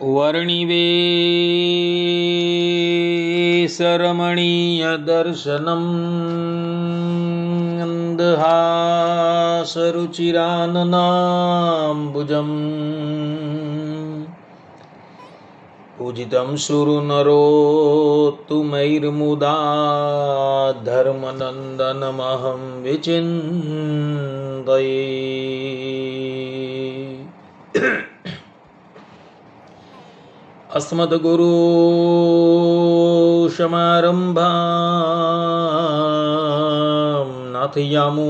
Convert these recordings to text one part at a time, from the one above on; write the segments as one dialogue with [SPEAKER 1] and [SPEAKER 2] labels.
[SPEAKER 1] वर्णिवेशरमणीयदर्शनम् मन्दहासरुचिराननाम्बुजम् पूजितं सुरनरोत्तमैर्मुदा धर्मनन्दनमहं विचिन्तये। अस्मद्गुरु समारम्भां नाथयामुनमध्यमाम्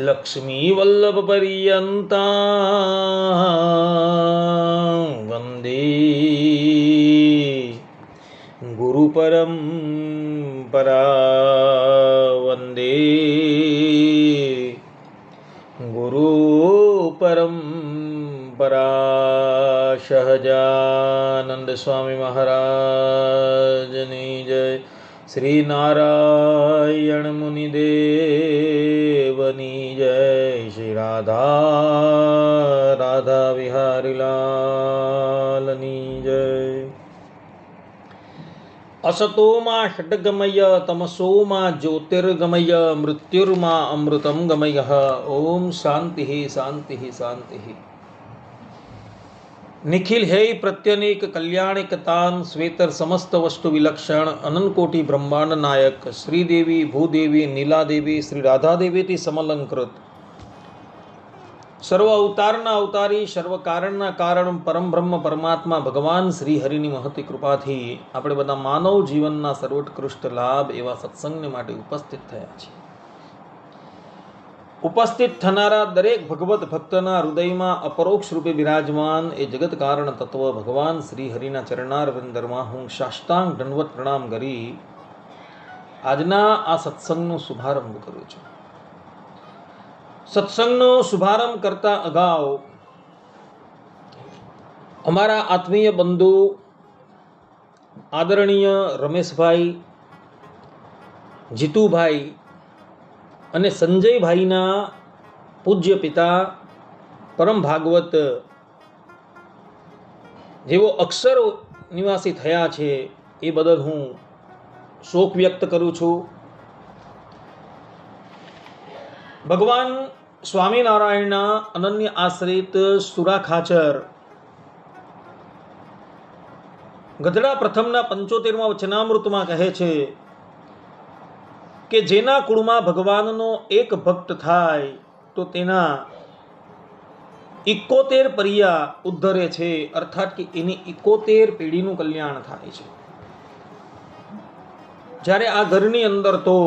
[SPEAKER 1] लक्ष्मीवल्लभपर्यन्तां वन्दे गुरुपरम्परा वन्दे गुरुपरम्परा। सहजानंद स्वामी महाराजनी जय। श्री नारायण मुनिदेवनी जय। श्री राधा राधा विहारी लालनी जय। असतो मा षड्गमय तमसो मा ज्योतिर्गमय मृत्युर्मा अमृतं गमय। ओम शांति शांति शांति। निखिल है प्रत्यनेक कल्याणिकतान श्वेतर समस्त वस्तु विलक्षण अनंत कोटि ब्रह्मांड नायक श्रीदेवी भूदेवी नीलादेवी श्री राधादेवी समलंकृत सर्व अवताરના અવતારી સર્વ કારણના કારણ પરમ બ્રહ્મ પરમાત્મા ભગવાન શ્રી હરિની મહતી કૃપાથી આપણે બધા માનવ જીવનના સર્વોત્કૃષ્ટ લાભ એવા સત્સંગને માટે ઉપસ્થિત થયા છીએ. ઉપસ્થિત થનારા દરેક ભગવત ભક્તના હૃદયમાં અપરોક્ષ રૂપે બિરાજમાન એ જગત કારણ તત્વ ભગવાન શ્રી હરિના ચરણાર વંદરમાં હું સાષ્ટાંગ દંડવત પ્રણામ કરી આજના આ સત્સંગનો શુભારંભ કરું છું. સત્સંગનો શુભારંભ કરતા અગાઉ અમારા આત્મીય બંધુ આદરણીય રમેશભાઈ, જીતુભાઈ અને સંજયભાઈના પૂજ્ય પિતા પરમ ભાગવત જેવો અક્ષર નિવાસી થયા છે એ બદલ હું શોક વ્યક્ત કરું છું. ભગવાન સ્વામિનારાયણના અનન્ય આશ્રિત સુરા ખાચર ગધડા પ્રથમના 75મા વચનામૃતમાં કહે છે કે જેના કુળમાં ભગવાનનો એક ભક્ત થાય તો તેના 71 પરિયા ઉદ્ધરે છે, અર્થાત કે એની 71 પેઢીનું કલ્યાણ થાય છે. જ્યારે આ ઘરની અંદર તો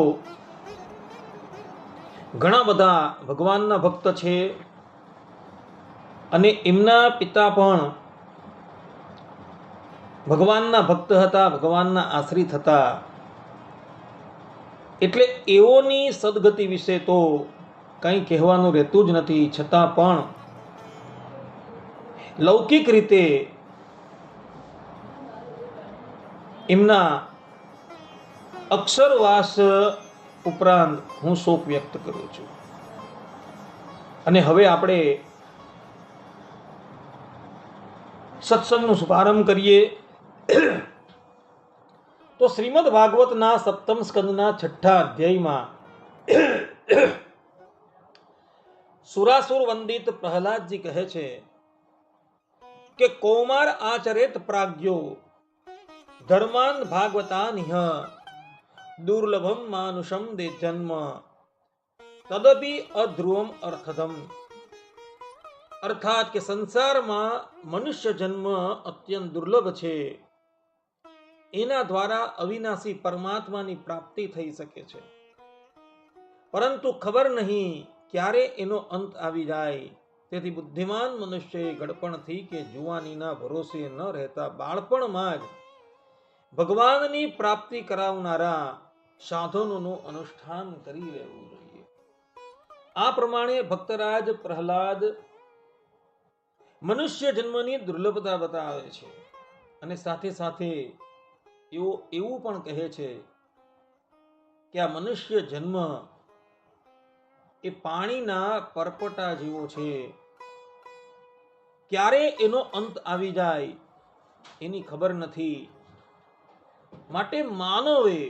[SPEAKER 1] ઘણા બધા ભગવાનના ભક્ત છે અને એમના પિતા પણ ભગવાનના ભક્ત હતા, ભગવાનના આશ્રિત હતા. એટલે એઓની સદગતિ વિશે તો કંઈ કહેવાનું રહેતું જ નથી. છતાં પણ લૌકિક રીતે એમના અક્ષરવાસ ઉપરાંત હું શોક વ્યક્ત કરું છું. અને હવે આપણે સત્સંગનો શુભારંભ કરીએ. તો શ્રીમદ ભાગવતના 7મ સ્કંદના 6ઠા અધ્યાયમાં સુરાસુર વંદિત પ્રહલાદજી કહે છે કે કૌમાર આચરેત પ્રાજ્ઞો ધર્માન ભાગવતાનિહ દુર્લભમ માનુષમ દે જન્મ તદપી અધ્રુવમ અર્થદમ. અર્થાત કે સંસારમાં મનુષ્ય જન્મ અત્યંત દુર્લભ છે. એના દ્વારા અવિનાશી પરમાત્માની પ્રાપ્તિ થઈ શકે છે, પરંતુ ખબર નહીં ક્યારે એનો અંત આવી જાય. તેથી બુદ્ધિમાન મનુષ્યએ ગડપણથી કે જુવાનીના ભરોસે ન રહેતા બાળપણમાં જ ભગવાનની પ્રાપ્તિ કરાવનારા સાધનોનું અનુષ્ઠાન કરી રહેવું જોઈએ. આ પ્રમાણે ભક્તરાજ પ્રહલાદ મનુષ્ય જન્મની દુર્લભતા બતાવે છે અને સાથે સાથે એવું પણ કહે છે કે આ મનુષ્ય જન્મ એ પાણીના પરપટા જેવો છે. ક્યારે એનો અંત આવી જાય એની ખબર નથી. માટે માનવે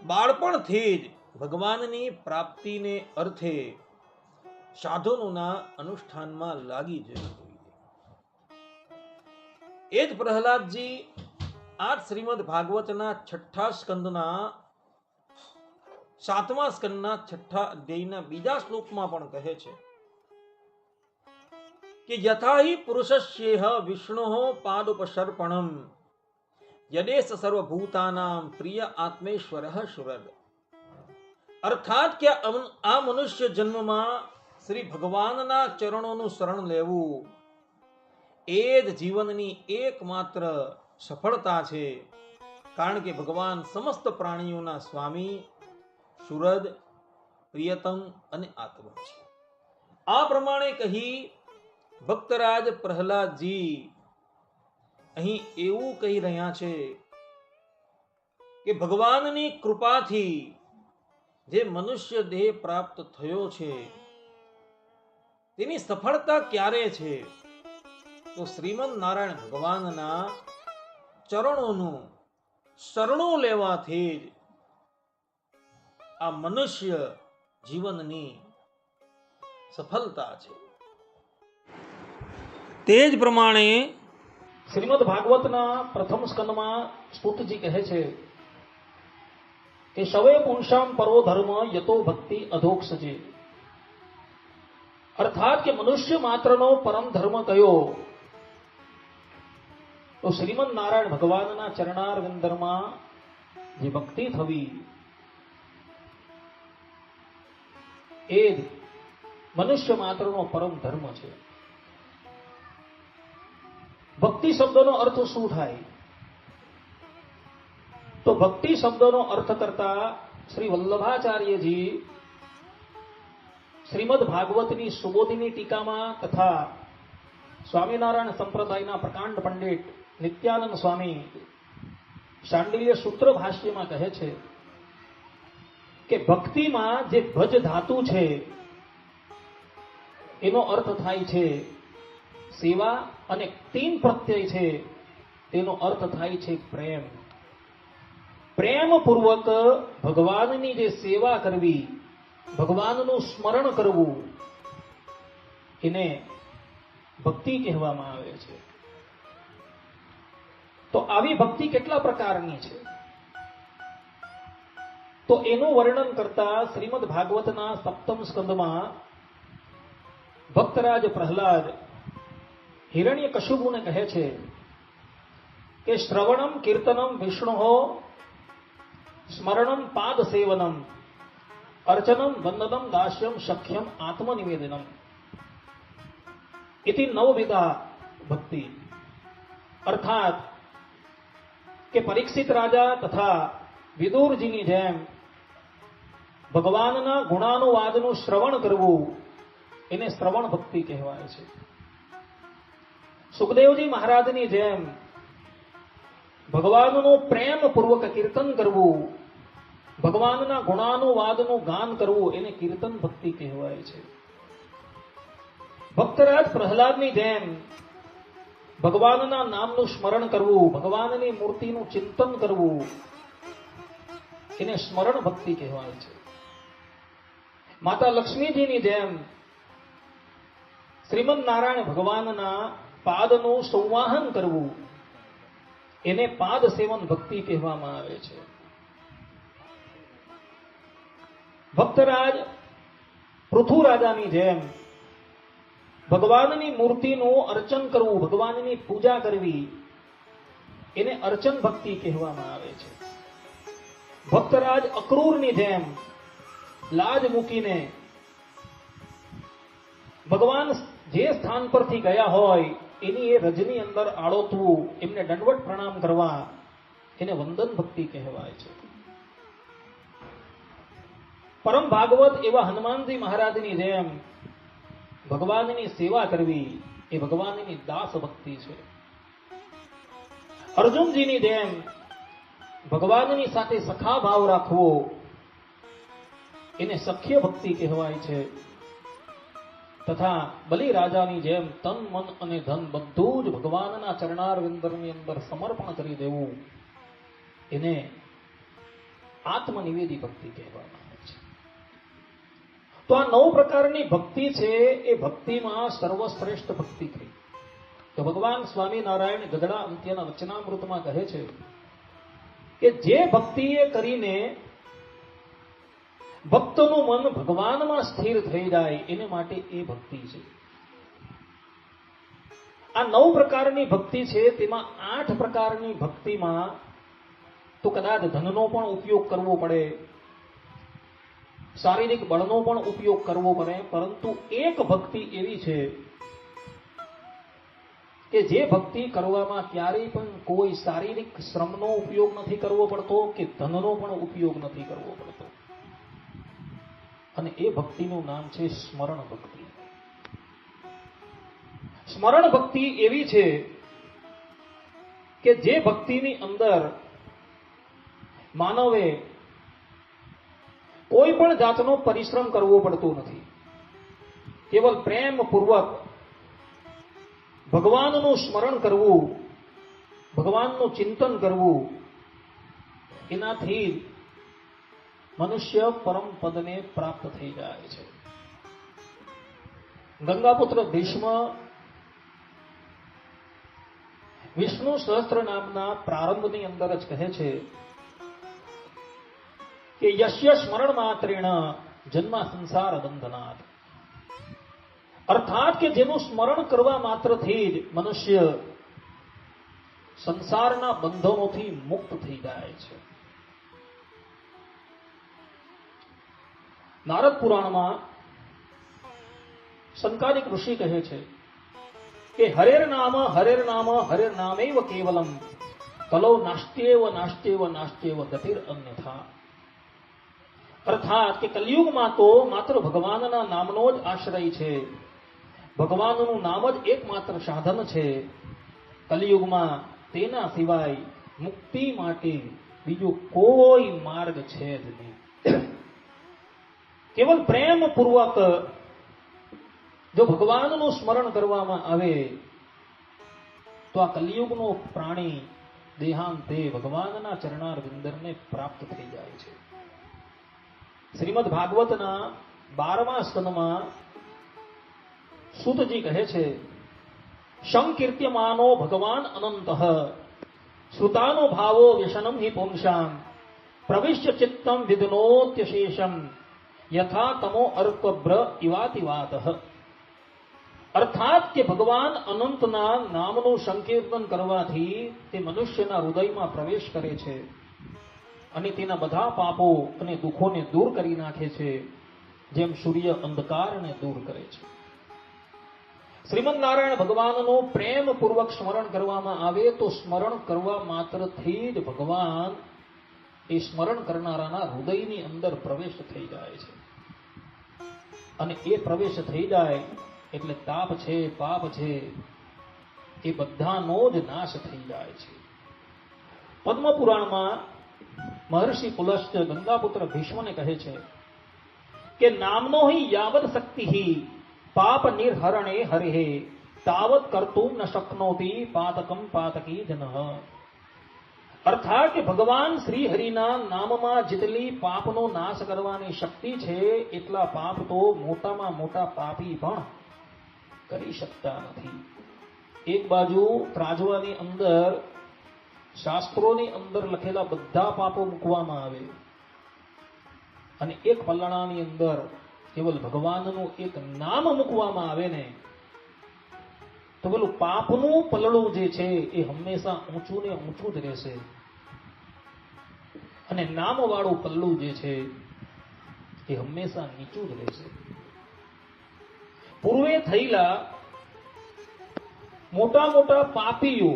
[SPEAKER 1] બાળપણથી જ ભગવાનની પ્રાપ્તિને અર્થે સાધનોના અનુષ્ઠાનમાં લાગી જવું જોઈએ. એ જ પ્રહલાદજી આ શ્રીમદ ભાગવતના 6 સ્કંદના 7મા સ્કંદના 6 અધ્યાયના બીજા શ્લોકમાં પણ કહે છે કે યથા હિ પુરુષસ્યેહ વિષ્ણોઃ પાદોપસર્પણમ યદેશ સર્વભૂતાનામ પ્રિય આત્મેશ્વરઃ સુરદ. અર્થાત કે આ મનુષ્ય જન્મમાં શ્રી ભગવાનના ચરણોનું શરણ લેવું એ જ જીવનની એકમાત્ર સફળતા છે. કારણ કે ભગવાન સમસ્ત પ્રાણીઓના સ્વામી, સુરદ, પ્રિયતમ અને આત્મા છે. આ પ્રમાણે કહી ભક્તરાજ પ્રહલાદજી અહીં એવું કહી રહ્યા છે કે ભગવાનની કૃપાથી જે મનુષ્ય દેહ પ્રાપ્ત થયો છે તેની સફળતા ક્યારે છે? તો શ્રીમદ નારાયણ ભગવાનના ચરણોનું શરણું લેવાથી જ આ મનુષ્ય જીવનની સફળતા છે. તે જ પ્રમાણે શ્રીમદ ભાગવતના પ્રથમ સ્કંદમાં સ્તુતજી કહે છે કે સવે પુંસામ પરો ધર્મ યતો ભક્તિ અધોક્ષજે. અર્થાત કે મનુષ્ય માત્રનો પરમ ધર્મ કયો? તો શ્રીમદ નારાયણ ભગવાનના ચરણારવિંદમાં જે ભક્તિ થવી એ જ મનુષ્ય માત્રનો પરમ ધર્મ છે. ભક્તિ શબ્દનો અર્થ શું થાય? તો ભક્તિ શબ્દનો અર્થ કરતા શ્રી વલ્લભાચાર્યજી શ્રીમદ ભાગવતની સુબોધિની ટીકામાં તથા સ્વામિનારાયણ સંપ્રદાયના પ્રકાંડ પંડિત નિત્યાનંદ સ્વામી શાંડિલ્ય સૂત્ર ભાષ્યમાં કહે છે કે ભક્તિમાં જે ભજ ધાતુ છે એનો અર્થ થાય છે સેવા, અને 3 પ્રત્યય છે તેનો અર્થ થાય છે પ્રેમ. પ્રેમપૂર્વક ભગવાનની જે સેવા કરવી, ભગવાનનું સ્મરણ કરવું એને ભક્તિ કહેવામાં આવે છે. તો આવી ભક્તિ કેટલા પ્રકારની છે? તો એનું વર્ણન કરતા શ્રીમદ ભાગવતના 7મ સ્કંદમાં ભક્તરાજ પ્રહલાદ હિરણ્યકશિપુને કહે છે કે શ્રવણમ કીર્તનમ વિષ્ણુઃ સ્મરણમ પાદ સેવનમ અર્ચનમ વંદનમ દાસ્યમ સખ્યમ આત્મનિવેદનમ ઇતિ નવવિધા ભક્તિ. અર્થાત કે પરીક્ષિત રાજા તથા વિદુરજીની જેમ ભગવાનના ગુણાનુવાદનું શ્રવણ કરવું એને શ્રવણ ભક્તિ કહેવાય છે. સુખદેવજી મહારાજની જેમ ભગવાનનું પ્રેમપૂર્વક કીર્તન કરવું, ભગવાનના ગુણાનુવાદનું ગાન કરવું એને કીર્તન ભક્તિ કહેવાય છે. ભક્તરાજ પ્રહલાદની જેમ ભગવાનના નામનું સ્મરણ કરવું, ભગવાનની મૂર્તિનું ચિંતન કરવું એને સ્મરણ ભક્તિ કહેવાય છે. માતા લક્ષ્મીજીની જેમ શ્રીમદ નારાયણ ભગવાનના પાદનું સંવાહન કરવું એને પાદ સેવન ભક્તિ કહેવામાં આવે છે. ભક્તરાજ પૃથુ રાજાની જેમ ભગવાનની મૂર્તિનું અર્ચન કરવું, ભગવાનની પૂજા કરવી એને અર્ચન ભક્તિ કહેવામાં આવે છે. ભક્તરાજ અક્રૂરની જેમ લાજ મૂકીને ભગવાન જે સ્થાન પરથી ગયા હોય એની એ રજની અંદર આળોતવું, એમને દંડવત પ્રણામ કરવા એને વંદન ભક્તિ કહેવાય છે. પરમ ભાગવત એવા હનુમાનજી મહારાજની જેમ ભગવાનની સેવા કરવી એ ભગવાનની દાસ ભક્તિ છે. અર્જુનજીની જેમ ભગવાનની સાથે સખા ભાવ રાખવો
[SPEAKER 2] એને સખ્ય ભક્તિ કહેવાય છે. તથા બલિ રાજાની જેમ તન મન અને ધન બધું જ ભગવાનના ચરણારવિંદની અંદર સમર્પણ કરી દેવું, એને આત્મનિવેદી ભક્તિ કહેવામાં આવે છે. તો આ 9 પ્રકારની ભક્તિ છે એ ભક્તિમાં સર્વશ્રેષ્ઠ ભક્તિ થઈ. તો ભગવાન સ્વામિનારાયણ ગગડા અંત્યના વચનામૃતમાં કહે છે કે જે ભક્તિએ કરીને ભક્તનું મન ભગવાનમાં સ્થિર થઈ જાય એને માટે એ ભક્તિ છે. આ 9 પ્રકારની ભક્તિ છે, તેમાં 8 પ્રકારની ભક્તિમાં તો કદાચ ધનનો પણ ઉપયોગ કરવો પડે, શારીરિક બળનો પણ ઉપયોગ કરવો પડે, પરંતુ એક ભક્તિ એવી છે કે જે ભક્તિ કરવામાં ક્યારેય પણ કોઈ શારીરિક શ્રમનો ઉપયોગ નથી કરવો પડતો કે ધનનો પણ ઉપયોગ નથી કરવો પડતો. અને એ ભક્તિનું નામ છે સ્મરણ ભક્તિ. સ્મરણ ભક્તિ એવી છે કે જે ભક્તિની અંદર માનવે કોઈ પણ જાતનો પરિશ્રમ કરવો પડતો નથી. કેવલ પ્રેમપૂર્વક ભગવાનનું સ્મરણ કરવું, ભગવાનનું ચિંતન કરવું, એનાથી મનુષ્ય પરમ પદને પ્રાપ્ત થઈ જાય છે. ગંગાપુત્ર ભીષ્મ વિષ્ણુ સહસ્ત્ર નામના પ્રારંભની અંદર જ કહે છે કે યશ્ય સ્મરણ માત્રેણ જન્મ સંસાર બંધનાત. અર્થાત કે જેનું સ્મરણ કરવા માત્રથી જ મનુષ્ય સંસારના બંધનોથી મુક્ત થઈ જાય છે. નારદ પુરાણમાં સંકાલિક ઋષિ કહે છે કે હરેર નામ હરેર નામૈવ કેવલમ કલૌ નાસ્ત્યેવ નાસ્ત્યેવ નાસ્ત્યેવ ગતિર અન્યથા. અર્થાત કે કલયુગમાં તો માત્ર ભગવાનના નામનો જ આશ્રય છે, ભગવાનનું નામ જ એકમાત્ર સાધન છે. કલયુગમાં તેના સિવાય મુક્તિ માટે બીજો કોઈ માર્ગ છે જ નહીં. કેવલ પ્રેમપૂર્વક જો ભગવાનનું સ્મરણ કરવામાં આવે તો આ કલયુગનો પ્રાણી દેહાંતે ભગવાનના ચરણારવિંદને પ્રાપ્ત થઈ જાય છે. શ્રીમદ ભાગવતના 12મા સ્કંદમાં સૂતજી કહે છે સંકીર્ત્યમાનો ભગવાન અનંતઃ શ્રુતાનો ભાવો વ્યસનમ હિ પુંસામ પ્રવિશ્ય ચિત્તમ વિધનોત્યશેષમ યથા તમો અર્કબ્ર ઇવાતિવાતઃ. અર્થાત કે ભગવાન અનંતના નામનું સંકીર્તન કરવાથી તે મનુષ્યના હૃદયમાં પ્રવેશ કરે છે અને તેના બધા પાપો અને દુઃખોને દૂર કરી નાખે છે, જેમ સૂર્ય અંધકારને દૂર કરે છે. શ્રીમદ નારાયણ ભગવાનનું પ્રેમપૂર્વક સ્મરણ કરવામાં આવે તો સ્મરણ કરવા માત્રથી જ ભગવાન એ સ્મરણ કરનારાના હૃદયની અંદર પ્રવેશ થઈ જાય છે. અને એ પ્રવેશ થઈ જાય એટલે તાપ છે, પાપ છે, એ બધાનો જ નાશ થઈ જાય છે. પદ્મ પુરાણમાં મહર્ષિ પુલસ્ત્ય ગંગાપુત્ર ભીષ્મને કહે છે કે નામનો હિ યાવદ શક્તિ પાપ નિર્હરણે હરિહે તાવત કર્તુમ ન શક્નોતિ પાતકમ પાતકી જનઃ. અર્થાત કે ભગવાન શ્રી હરિના નામમાં જેટલી પાપનો નાશ કરવાની શક્તિ છે એટલા પાપ તો મોટામાં મોટા પાપી પણ કરી શકતા નથી. એક બાજુ ત્રાજવાની અંદર શાસ્ત્રોની અંદર લખેલા બધા પાપો મૂકવામાં આવે અને એક પલણાની અંદર કેવલ ભગવાનનું એક નામ મૂકવામાં આવે ને તો પેલું પાપનું પલળું જે છે એ હંમેશા ઊંચું ને ઊંચું જ રહેશે અને નામવાળું પલ્લું જે છે એ હંમેશા નીચું જ રહેશે. પૂર્વે થયેલા મોટા મોટા પાપીઓ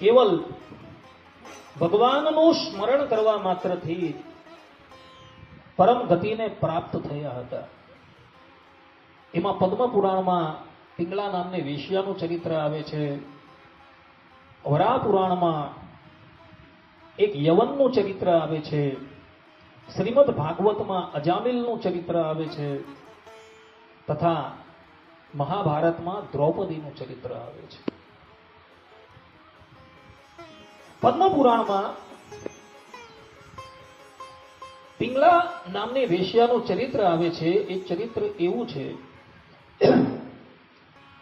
[SPEAKER 2] કેવલ ભગવાનનું સ્મરણ કરવા માત્રથી પરમ ગતિને પ્રાપ્ત થયા હતા. એમાં પદ્મ પુરાણમાં પિંગલા નામની વેશ્યાનું ચરિત્ર આવે છે. વરા પુરાણમાં એક યવનનું ચરિત્ર આવે છે. શ્રીમદ ભાગવતમાં અજામિલનું ચરિત્ર આવે છે તથા મહાભારતમાં દ્રૌપદીનું ચરિત્ર આવે છે. પદ્મ પુરાણમાં પિંગલા નામની વેશ્યાનું ચરિત્ર આવે છે. એ ચરિત્ર એવું છે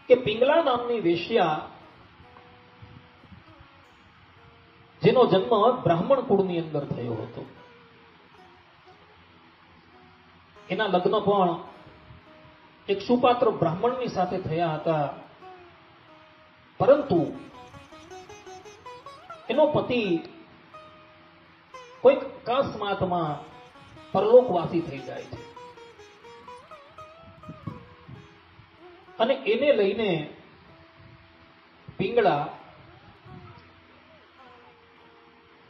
[SPEAKER 2] કે પિંગલા નામની વેશ્યા જેનો જન્મ બ્રાહ્મણ કુળની અંદર થયો હતો, એના લગ્ન પણ એક સુપાત્ર બ્રાહ્મણની સાથે થયા હતા, પરંતુ એનો પતિ કોઈક અકસ્માતમાં પરલોકવાસી થઈ જાય છે અને એને લઈને પિંગળા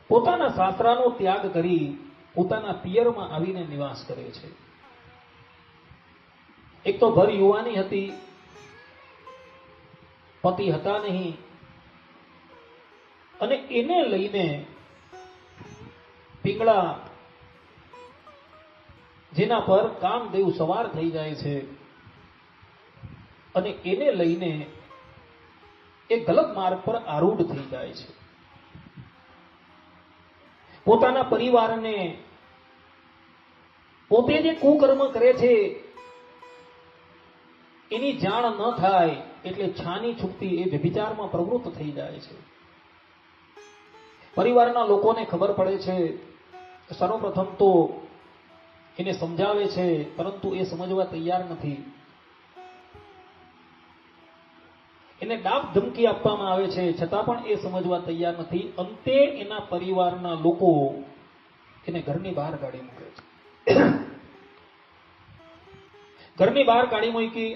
[SPEAKER 2] પોતાના સાસરાનો ત્યાગ કરી પોતાના પિયરમાં આવીને નિવાસ કરે છે. એક તો ભર યુવાની હતી, પતિ હતા નહીં, અને એને લઈને પિંગળા જેના પર કામદેવ સવાર થઈ જાય છે અને એને લઈને એ ગલત માર્ગ પર આરૂઢ થઈ જાય છે. પોતાના પરિવારને પોતે જે કુકર્મ કરે છે એની જાણ ન થાય એટલે છાની છૂટતી એ વ્યભિચારમાં પ્રવૃત્ત થઈ જાય છે. પરિવારના લોકોને ખબર પડે છે, સર્વપ્રથમ તો એને સમજાવે છે, પરંતુ એ સમજવા તૈયાર નથી. એને ડાબ ધમકી આપવામાં આવે છે, છતાં પણ એ સમજવા તૈયાર નથી. અંતે એના પરિવારના લોકો એને ઘરની બહાર કાઢી મૂકે છે. ઘરની બહાર કાઢી મૂકી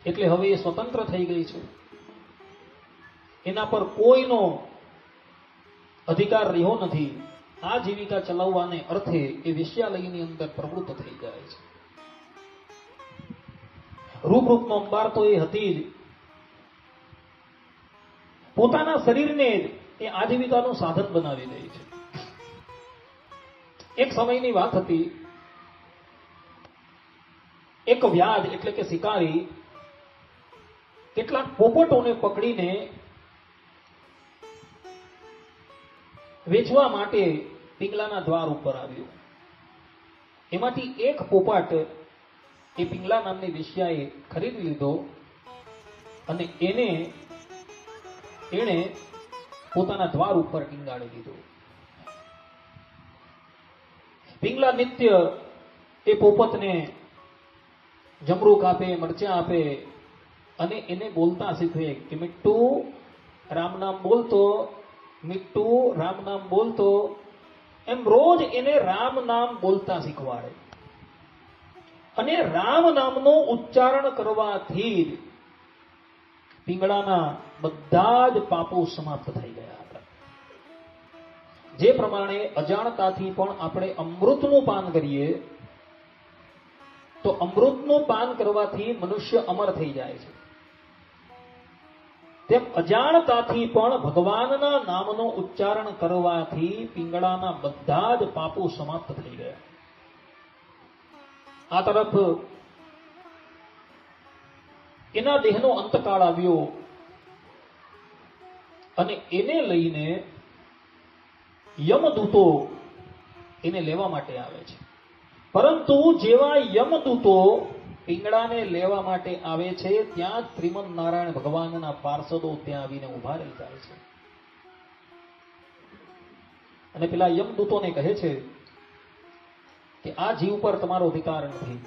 [SPEAKER 2] એટલે હવે એ સ્વતંત્ર થઈ ગઈ છે. એના પર કોઈનો અધિકાર રહ્યો નથી. આ જીવિકા ચલાવવાને અર્થે એ વેશ્યાલયની અંદર પ્રવૃત્ત થઈ જાય છે. રૂપરૂપનો અંબાર તો એ હતી જ, પોતાના શરીરને જ એ આજીવિકાનું સાધન બનાવી દે છે. એક સમયની વાત હતી, એક વ્યાજ એટલે કે શિકારી કેટલાક પોપટોને પકડીને વેચવા માટે પિંગલાના દ્વાર ઉપર આવ્યો. એમાંથી એક પોપટ એ પિંગલા નામની વેશ્યાએ ખરીદી લીધો અને એણે પોતાના દ્વાર ઉપર ટીંગાડી દીધો. પિંગલા નિત્ય એ પોપટને જમરૂક આપે, મરચાં આપે અને એને બોલતા શીખવે કે મિટ્ટુ રામ નામ બોલતો, મિટ્ટુ રામ નામ બોલતો, એમ રોજ એને રામ નામ બોલતા શીખવાડે. અને રામ નામનું ઉચ્ચારણ કરવાથી જ પિંગળાના બધા જ પાપો સમાપ્ત થઈ ગયા હતા. જે પ્રમાણે અજાણતાથી પણ આપણે અમૃતનું પાન કરીએ તો અમૃતનું પાન કરવાથી મનુષ્ય અમર થઈ જાય છે, તેમ અજાણતાથી પણ ભગવાનના નામનું ઉચ્ચારણ કરવાથી પિંગળાના બધા જ પાપો સમાપ્ત થઈ ગયા. આ તરફ એના દેહનો અંતકાળ આવ્યો અને એને લઈને યમદૂતો એને લેવા માટે આવે છે. પરંતુ જેવા યમદૂતો પિંગળાને લેવા માટે આવે છે ત્યાં જ શ્રીમદ નારાયણ ભગવાનના પાર્ષદો ત્યાં આવીને ઉભા રહી જાય છે અને પેલા યમદૂતોને કહે છે કે આ જીવ પર તમારો અધિકાર નથી.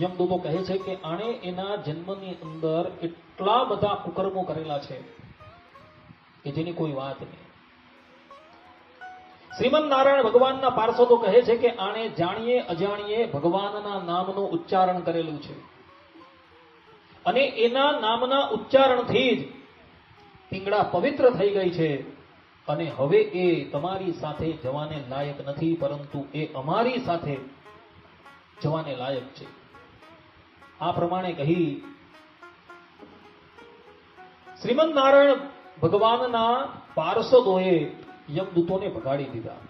[SPEAKER 2] યમદૂતો કહે છે કે આણે એના જન્મની અંદર એટલા બધા કુકર્મો કરેલા છે કે જેની કોઈ વાત નહીં. શ્રીમદ નારાયણ ભગવાનના પાર્ષદો કહે છે કે આણે જાણીએ અજાણીએ ભગવાનના નામનું ઉચ્ચારણ કરેલું છે અને એના નામના ઉચ્ચારણથી જ પિંગળા પવિત્ર થઈ ગઈ છે અને હવે એ તમારી સાથે જવાને લાયક નથી, પરંતુ એ અમારી સાથે જવાને લાયક છે. આ પ્રમાણે કહી શ્રીમદ નારાયણ ભગવાનના પાર્ષદોએ યમદૂતોને ભગાડી દીધા.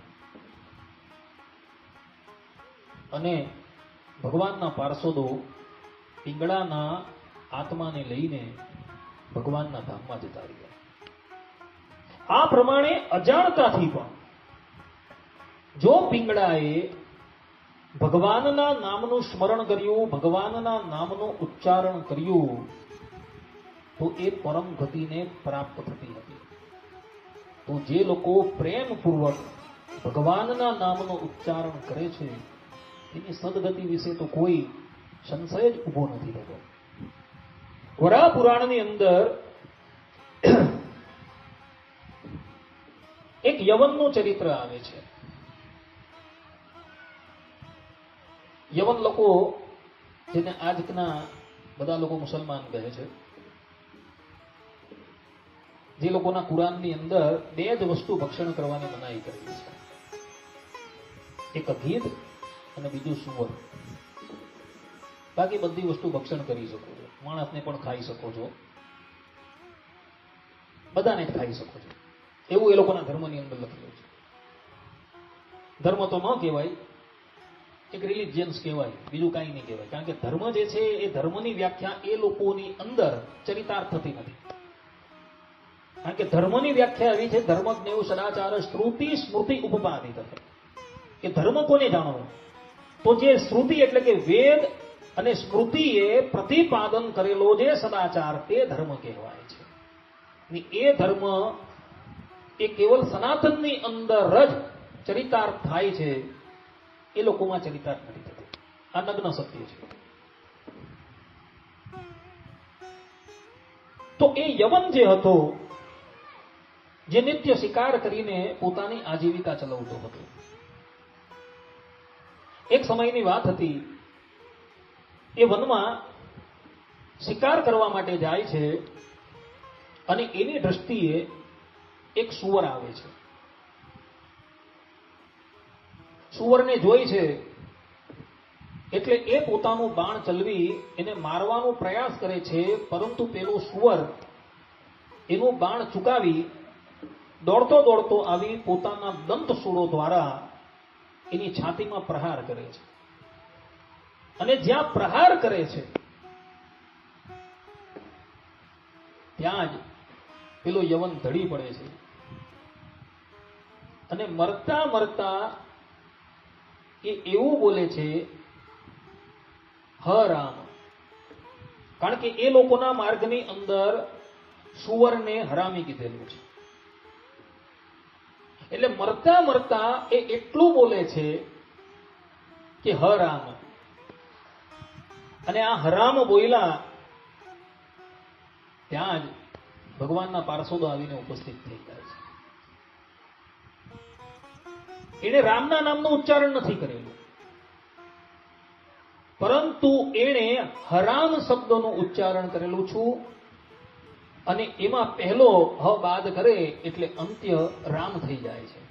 [SPEAKER 2] અને ભગવાનના પાર્ષદો પિંગળાના આત્માને લઈને ભગવાનના ધામમાં જતા રહ્યા. આ પ્રમાણે અજાણતાથી પણ જો પિંગળાએ ભગવાનના નામનું સ્મરણ કર્યું, ભગવાનના નામનું ઉચ્ચારણ કર્યું, તો એ પરમ ગતિને પ્રાપ્ત થતી હતી. તો જે લોકો પ્રેમપૂર્વક ભગવાનના નામનું ઉચ્ચારણ કરે છે તેની સદગતિ વિશે તો કોઈ સંશય જ ઉભો નથી થતો. વરા પુરાણની અંદર એક યવનનું ચરિત્ર આવે છે. યવન લોકો, જેને આજના બધા લોકો મુસલમાન કહે છે, જે લોકોના કુરાનની અંદર બે જ વસ્તુ ભક્ષણ કરવાની મનાઈ કરેલી છે, એક ગીધ અને બીજું સુવર. બાકી બધી વસ્તુ ભક્ષણ કરી શકો છો, માણસને પણ ખાઈ શકો છો, બધાને જ ખાઈ શકો છો, એવું એ લોકોના ધર્મની અંદર લખેલું છે. ધર્મ તો ન કહેવાય, એક રિલિજિયન્સ કહેવાય, બીજું કાંઈ નહીં કહેવાય. કારણ કે ધર્મ જે છે એ ધર્મની વ્યાખ્યા એ લોકોની અંદર ચરિતાર્થ થતી નથી. કારણ કે ધર્મની વ્યાખ્યા એવી છે, ધર્મ જ્ઞેય સદાચાર શ્રુતિ સ્મૃતિ ઉપપાદિત, કે ધર્મ કોને જાણવો? તો જે શ્રુતિ એટલે કે વેદ અને સ્મૃતિએ પ્રતિપાદન કરેલો જે સદાચાર તે ધર્મ કહેવાય છે. અને એ ધર્મ એ કેવલ સનાતનની અંદર જ ચરિતાર્થ થાય છે, એ લોકોમાં ચરિતાર્થ નથી થતો. આ નગ્ન સત્ય છે. તો એ યવન જે હતો, જે નિત્ય શિકાર કરીને પોતાની આજીવિકા ચલાવતો હતો, એક સમયની વાત હતી, એ વનમાં શિકાર કરવા માટે જાય છે અને એની દ્રષ્ટિએ એક સુવર આવે છે. સુવરને જોઈ છે એટલે એ પોતાનું બાણ ચલવી એને મારવાનો પ્રયાસ કરે છે, પરંતુ પેલો સુવર એનું બાણ ચુકાવી દોડતો દોડતો આવી પોતાના દંતશૂળો દ્વારા એની છાતીમાં પ્રહાર કરે છે. અને જ્યાં પ્રહાર કરે છે ત્યાં જ પેલો યવન ઢળી પડે છે અને મરતા મરતા એ એવું બોલે છે, હ રામ. કારણ કે એ લોકોના માર્ગની અંદર સુવરને હરામી કીધેલું છે. એટલે મરતા મરતા એ એટલું બોલે છે કે હ રામ. અને આ હરામ બોયલા ત્યાં જ ભગવાનના પાર્ષદો આવીને ઉપસ્થિત થઈ જાય છે. એણે રામના નામનું ઉચ્ચારણ નથી કરેલું, પરંતુ એણે હરામ શબ્દનું ઉચ્ચારણ કરેલું છું. અને એમાં પહેલો હ બાદ કરે એટલે અંત્ય રામ થઈ જાય છે.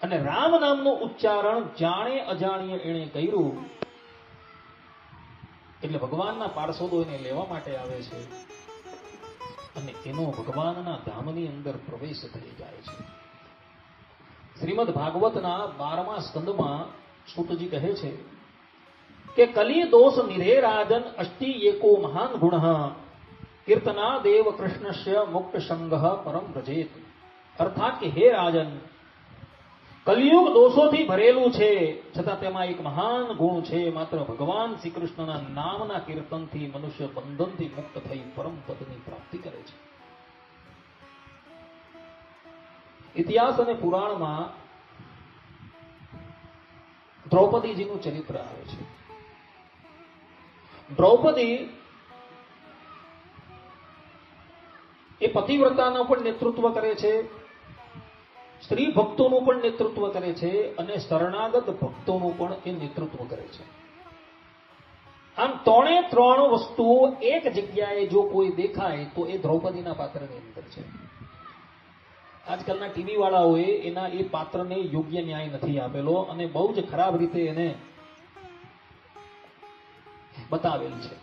[SPEAKER 2] અને રામ નામનું ઉચ્ચારણ જાણે અજાણીએ એણે કર્યું એટલે ભગવાનના પાર્ષદો એને લેવા માટે આવે છે અને એનો ભગવાનના ધામની અંદર પ્રવેશ થઈ જાય છે. શ્રીમદ ભાગવતના 12મા સ્કંદમાં સૂતજી કહે છે કે કલી દોષ નિરે રાજન અષ્ટિ એકો મહાન ગુણ કીર્તના દેવ કૃષ્ણસ્ય મુક્ત સંગ પરમ વ્રજેત. અર્થાત કે હે રાજન, કલિયુગ દોષોથી ભરેલું છે, છતાં તેમાં એક મહાન ગુણ છે. માત્ર ભગવાન શ્રી કૃષ્ણના નામના કીર્તનથી મનુષ્ય બંધનથી મુક્ત થઈ પરમ પદની પ્રાપ્તિ કરે છે. ઇતિહાસ અને પુરાણમાં દ્રૌપદીજીનું ચરિત્ર આવે છે. દ્રૌપદી એ પતિવ્રતાનું પણ નેતૃત્વ કરે છે, સ્ત્રી ભક્તોનું પણ નેતૃત્વ કરે છે અને શરણાગત ભક્તોનું પણ એ નેતૃત્વ કરે છે. આમ ત્રણ વસ્તુઓ એક જગ્યાએ જો કોઈ દેખાય તો એ દ્રૌપદીના પાત્રની અંદર છે. આજકાલના ટીવી વાળાઓએ એના એ પાત્રને યોગ્ય ન્યાય નથી આપેલો અને બહુ જ ખરાબ રીતે એને બતાવેલ છે.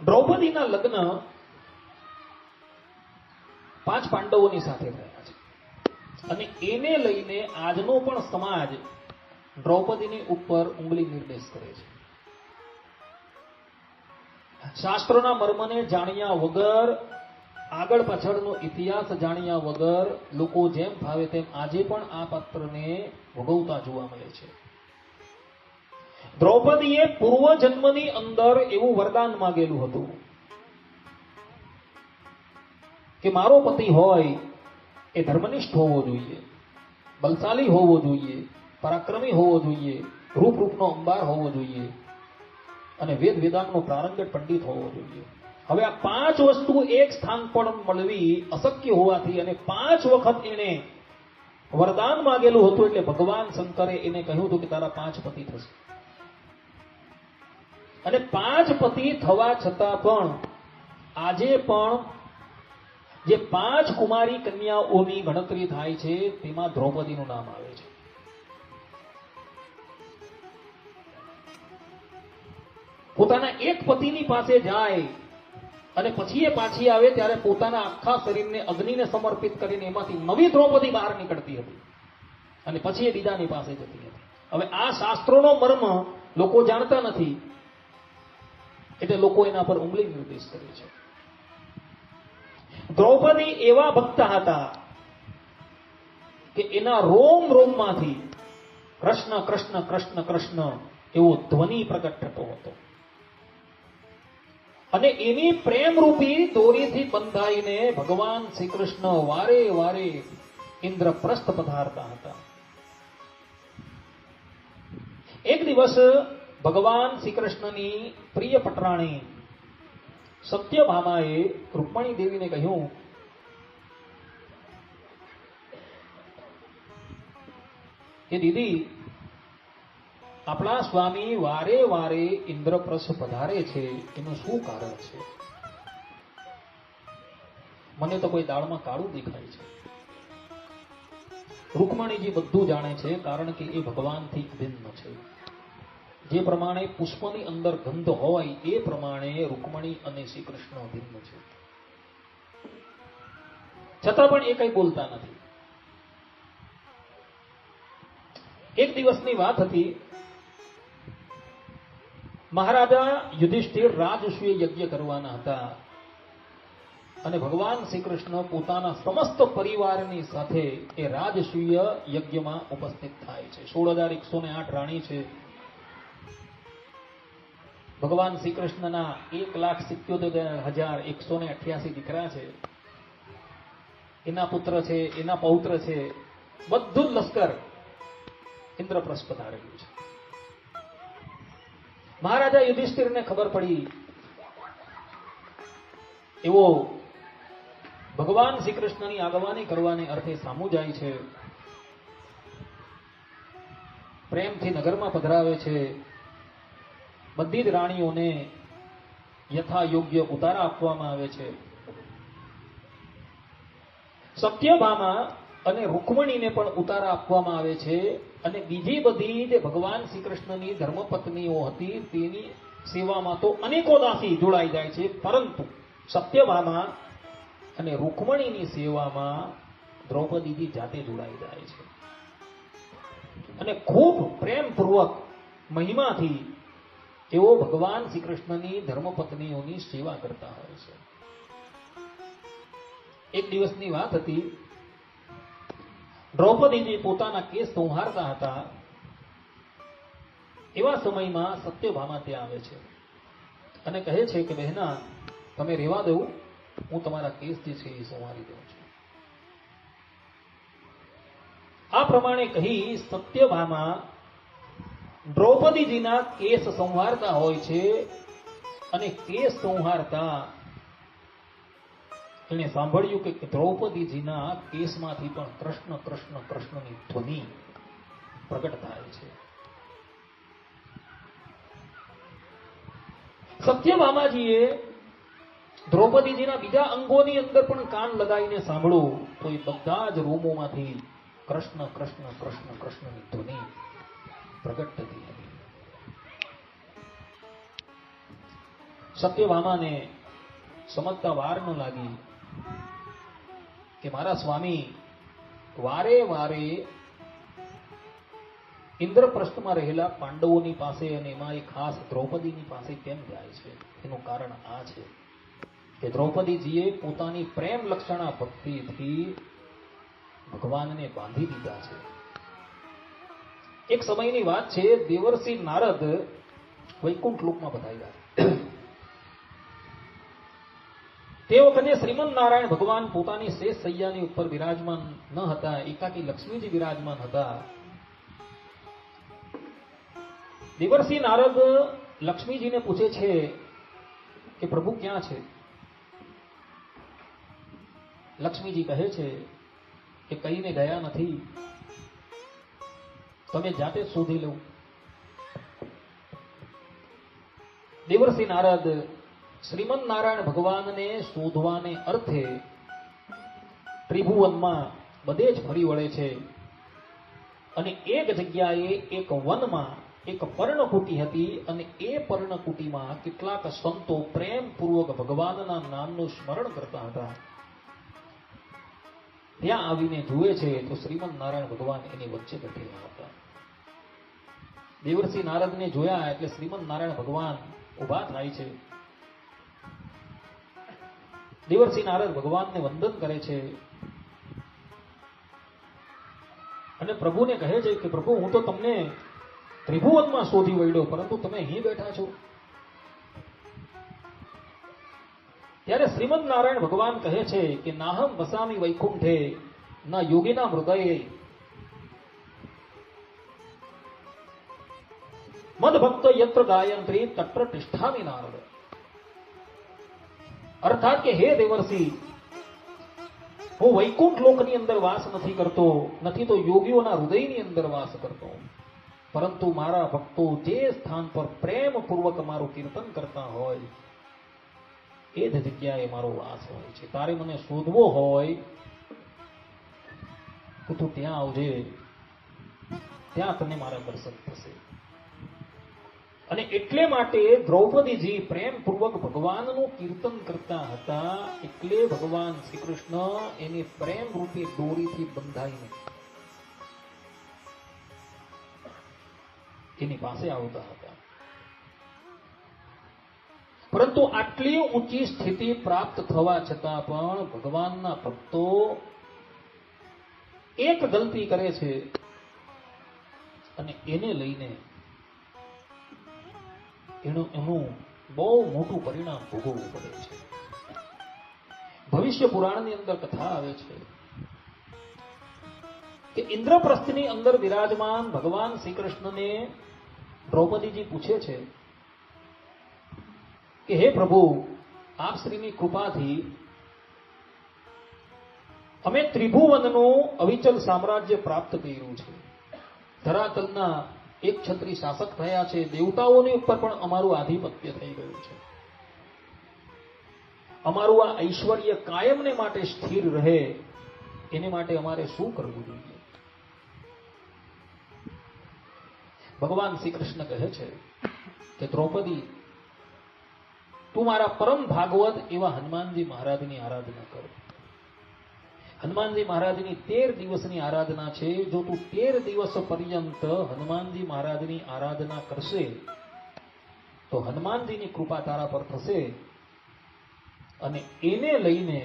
[SPEAKER 2] દ્રૌપદીના લગ્ન 5 પાંડવોની સાથે થયા છે. અને એને લઈને આજનો પણ સમાજ દ્રૌપદીની ઉપર ઉંગલી નિર્દેશ કરે છે. શાસ્ત્રોના મર્મને જાણ્યા વગર, આગળ પાછળનો ઇતિહાસ જાણ્યા વગર લોકો જેમ ભાવે તેમ આજે પણ આ પાત્રને ભોગવતા જોવા મળે છે. દ્રૌપદીએ પૂર્વજન્મની અંદર એવું વરદાન માંગેલું હતું કે મારો પતિ હોય એ ધર્મનિષ્ઠ હોવો જોઈએ, બલશાલી હોવો જોઈએ, પરાક્રમી હોવો જોઈએ, રૂપનો અંબાર હોવો જોઈએ અને વેદ વેદાંગનો પ્રારંગત પંડિત હોવો જોઈએ. હવે આ 5 વસ્તુ એક સ્થાન પર મળવી અશક્ય હોવાથી અને 5 વખત એને વરદાન માંગેલું હતું એટલે ભગવાન શંકરે એને કહ્યું હતું કે તારા 5 પતિ થશે. અને 5 પતિ થવા છતાં પણ આજે પણ જે 5 કુમારી કન્યાઓની ગણતરી થાય છે તેમાં દ્રૌપદીનું નામ આવે છે. પોતાના એક પતિની પાસે જાય અને પછી એ પાછી આવે ત્યારે પોતાના આખા શરીરને અગ્નિને સમર્પિત કરીને એમાંથી નવી દ્રૌપદી બહાર નીકળતી હતી અને પછી એ બીજાની પાસે જતી હતી. હવે આ શાસ્ત્રોનો મર્મ લોકો જાણતા નથી એટલે લોકો એના પર ઉંગલી નિર્દેશ કરે છે. દ્રૌપદી એવા ભક્ત હતા કે એના રોમ રોમમાંથી કૃષ્ણ કૃષ્ણ કૃષ્ણ કૃષ્ણ એવો ધ્વનિ પ્રગટ થતો હતો અને એની પ્રેમરૂપી દોરીથી બંધાઈને ભગવાન શ્રી કૃષ્ણ વારે વારે ઇન્દ્રપ્રસ્થ પધારતા હતા. એક દિવસ ભગવાન શ્રી કૃષ્ણની પ્રિય પટરાણી સત્યભામાએ રૂકમણી દેવીને કહ્યું કે દીદી, આપણા સ્વામી વારે વારે ઇન્દ્રપ્રસ્થ પધારે છે એનું શું કારણ છે? મને તો કોઈ દાળમાં કાળું દેખાય છે. રૂકમણીજી બધું જાણે છે કારણ કે એ ભગવાનથી ભિન્ન છે. જે પ્રમાણે પુષ્પની અંદર ગંધ હોય એ પ્રમાણે રૂકમણી અને શ્રી કૃષ્ણ ભિન્ન છે. છતાં પણ એ કઈ બોલતા નથી. એક દિવસની વાત હતી, મહારાજા યુધિષ્ઠિર રાજસૂય યજ્ઞ કરવાના હતા અને ભગવાન શ્રી કૃષ્ણ પોતાના સમસ્ત પરિવારની સાથે એ રાજસૂય યજ્ઞમાં ઉપસ્થિત થાય છે. 16,108 રાણી છે. ભગવાન શ્રી કૃષ્ણના 1,77,188 દીકરા છે. એના પુત્ર છે, એના પૌત્ર છે, બધું જ લશ્કર ઇન્દ્રપ્રસ્થ પધારેલું છે. મહારાજા યુધિષ્ઠિરને ખબર પડી, એવો ભગવાન શ્રી કૃષ્ણની આગેવાની કરવાને અર્થે સામું જાય છે, પ્રેમથી નગરમાં પધરાવે છે. બધી જ રાણીઓને યથા યોગ્ય ઉતારા આપવામાં આવે છે. સત્યભામા અને રૂકમણીને પણ ઉતારા આપવામાં આવે છે અને બીજી બધી જે ભગવાન શ્રી કૃષ્ણની ધર્મપત્નીઓ હતી તેની સેવામાં તો અનેકો દાસી જોડાઈ જાય છે, પરંતુ સત્યભામા અને રૂકમણીની સેવામાં દ્રૌપદીજી જાતે જોડાઈ જાય છે અને ખૂબ પ્રેમપૂર્વક મહિમાથી એઓ ભગવાન શ્રી કૃષ્ણની ધર્મપત્નીઓની સેવા કરતા હોય છે. એક દિવસની વાત હતી, દ્રૌપદીજી પોતાના કેસ સંહારતા હતા. એવા સમયમાં સત્યભામા ત્યાં આવે છે અને કહે છે કે બહેના, તમે રહેવા દો, હું તમારા કેસ જે છે એ સંવારી દઉં છું. આ પ્રમાણે કહી સત્યભામા દ્રૌપદીજીના કેસ સંહારતા હોય છે અને કેસ સંહારતા એને સાંભળ્યું કે દ્રૌપદીજીના કેસમાંથી પણ કૃષ્ણ કૃષ્ણ કૃષ્ણની ધ્વનિ પ્રગટ થાય છે. સત્યભામાજીએ દ્રૌપદીજીના બીજા અંગોની અંદર પણ કાન લગાવીને સાંભળ્યું તો એ બધા જ રૂમોમાંથી કૃષ્ણ કૃષ્ણ કૃષ્ણ કૃષ્ણની ધ્વનિ પ્રગટ થતી હતી. સત્યભામાને સમજતા વાર ન લાગી. કે મારા સ્વામી વારે વારે ઇન્દ્રપ્રસ્થમાં રહેલા પાંડવોની પાસે અને એમાં એ ખાસ દ્રૌપદીની પાસે કેમ જાય છે? એનું કારણ આ છે કે દ્રૌપદીજીએ પોતાની પ્રેમ લક્ષણા ભક્તિથી ભગવાનને બાંધી દીધા છે. એક સમયની વાત છે, દેવર્ષિ નારદ વૈકુંઠ લોકમાં પધાર્યા. તે વખતે શ્રીમદ નારાયણ ભગવાન પોતાની શેષ શૈયાની ઉપર બિરાજમાન ન હતા, એકાકી લક્ષ્મીજી બિરાજમાન હતા. દેવર્ષિ નારદ લક્ષ્મીજીને પૂછે છે કે પ્રભુ ક્યાં છે? લક્ષ્મીજી કહે છે કે કહીને ગયા નથી, તમે જાતે જ શોધી લો. દેવર્ષિ નારદ શ્રીમદ નારાયણ ભગવાનને શોધવાને અર્થે ત્રિભુવનમાં બધે જ ફરી વળે છે અને એક જગ્યાએ એક વનમાં એક પર્ણકુટી હતી અને એ પર્ણકુટીમાં કેટલાક સંતો પ્રેમપૂર્વક ભગવાનના નામનું સ્મરણ કરતા હતા. ત્યાં આવીને જુએ છે તો શ્રીમદ નારાયણ ભગવાન એની વચ્ચે બેઠેલા હતા. દેવર્ષિ નારદને જોયા એટલે શ્રીમદ નારાયણ ભગવાન ઉભા થાય છે. દેવર્ષિ નારદ ભગવાનને વંદન કરે છે અને પ્રભુને કહે છે કે પ્રભુ, હું તો તમને ત્રિભુવનમાં શોધી વળ્યો, પરંતુ તમે અહીં બેઠા છો. ત્યારે શ્રીમદ નારાયણ ભગવાન કહે છે કે નાહમ વસામી વૈકુંઠે ન યોગીના હૃદયે મદ ભક્ત યત્ર ગાયંત્રી તત્ર તિષ્ઠામિ નારદ. અર્થાત કે હે દેવર્ષિ, હું વૈકુંઠ લોકની અંદર વાસ નથી કરતો, નથી તો યોગીઓના હૃદયની અંદર વાસ કરતો, પરંતુ મારા ભક્તો જે સ્થાન પર પ્રેમપૂર્વક મારું કીર્તન કરતા હોય એ જ જગ્યાએ મારો વાસ હોય છે. તારે મને શોધવો હોય તો તું ત્યાં આવજે, ત્યાં તને મારા દર્શન થશે. અને એટલે માટે દ્રૌપદીજી પ્રેમપૂર્વક ભગવાનનું કીર્તન કરતા હતા, એટલે ભગવાન શ્રી કૃષ્ણ એની પ્રેમ રૂપી દોરીથી બંધાઈને એની પાસે આવતા હતા. પરંતુ આટલી ઊંચી સ્થિતિ પ્રાપ્ત થવા છતાં પણ ભગવાનના ભક્તો એક ગલતી કરે છે અને એને લઈને એનું બહુ મોટું પરિણામ ભોગવવું પડે છે. ભવિષ્ય પુરાણની અંદર કથા આવે છે કે ઇન્દ્રપ્રસ્થની અંદર વિરાજમાન ભગવાન શ્રી કૃષ્ણને દ્રૌપદીજી પૂછે છે કે હે પ્રભુ, આપ શ્રીની કૃપાથી અમે ત્રિભુવનનું અવિચલ સામ્રાજ્ય પ્રાપ્ત કર્યું છે. ધરાતલના એક છત્રી શાસક થયા છે, દેવતાઓની ઉપર પણ અમારું આધિપત્ય થઈ ગયું છે. અમારું આ ઐશ્વર્ય કાયમને માટે સ્થિર રહે એને માટે અમારે શું કરવું જોઈએ? ભગવાન શ્રી કૃષ્ણ કહે છે કે દ્રૌપદી, તું મારા પરમ ભાગવત એવા હનુમાનજી મહારાજની આરાધના કર. હનુમાનજી મહારાજની 13 દિવસની આરાધના છે. જો તું 13 દિવસ પર્યંત હનુમાનજી મહારાજની આરાધના કરશે તો હનુમાનજીની કૃપા તારા પર થશે અને એને લઈને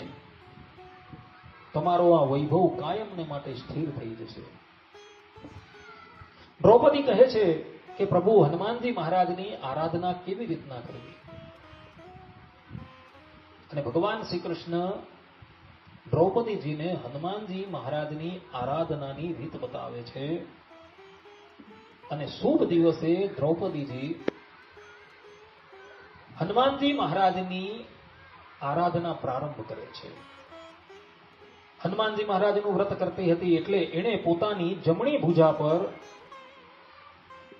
[SPEAKER 2] તમારો આ વૈભવ કાયમને માટે સ્થિર થઈ જશે. દ્રૌપદી કહે છે કે પ્રભુ, હનુમાનજી મહારાજની આરાધના કેવી રીતના કરવી? અને ભગવાન શ્રી કૃષ્ણ દ્રૌપદીજીને હનુમાનજી મહારાજની આરાધનાની રીત બતાવે છે અને શુભ દિવસે દ્રૌપદીજી હનુમાનજી મહારાજની આરાધના પ્રારંભ કરે છે. હનુમાનજી મહારાજનું વ્રત કરતી હતી એટલે એણે પોતાની જમણી ભુજા પર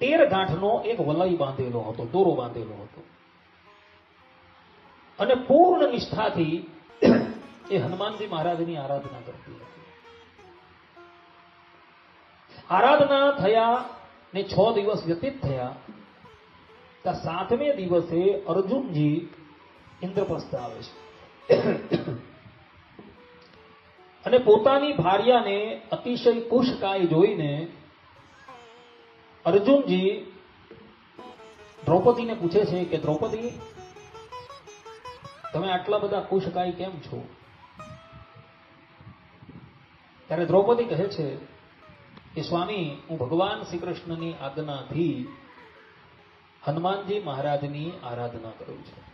[SPEAKER 2] 13 ગાંઠનો એક વલય બાંધેલો હતો, દોરો બાંધેલો હતો અને પૂર્ણ નિષ્ઠાથી એ હનુમાનજી મહારાજની આરાધના કરતી હતી. આરાધના થયા ને 6 દિવસ વ્યતીત થયા. ત્યાં 7મે દિવસે અર્જુનજી ઇન્દ્રપ્રસ્થ આવે છે અને પોતાની ભાર્યાને અતિશય કુશકાય જોઈને અર્જુનજી દ્રૌપદીને પૂછે છે કે દ્રૌપદી, તમે આટલા બધા કુશકાય કેમ છો? ત્યારે દ્રૌપદી કહે છે કે સ્વામી, હું ભગવાન શ્રી કૃષ્ણની આજ્ઞાથી હનુમાનજી મહારાજની આરાધના કરું છું.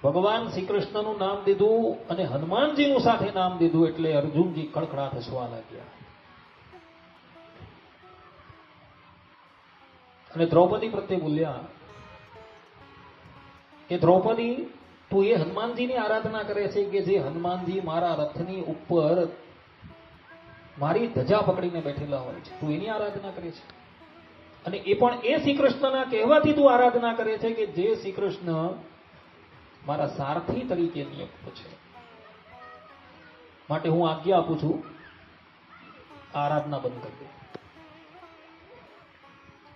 [SPEAKER 2] ભગવાન શ્રી કૃષ્ણનું નામ દીધું અને હનુમાનજીનું સાથે નામ દીધું એટલે અર્જુનજી ખડખડાટ હસવા લાગ્યા. અને દ્રૌપદી પ્રત્યે બોલ્યા કે દ્રૌપદી, તું એ હનુમાનજીની આરાધના કરે છે કે જે હનુમાનજી મારા રથની ઉપર મારી ધજા પકડીને બેઠેલા હોય છે, તું એની આરાધના કરે છે? અને એ પણ એ શ્રી કૃષ્ણના કહેવાથી તું આરાધના કરે છે કે જે શ્રી કૃષ્ણ મારા સારથી તરીકે નિયુક્ત છે. માટે હું આજ્ઞા આપું છું, આરાધના બંધ કરી દે.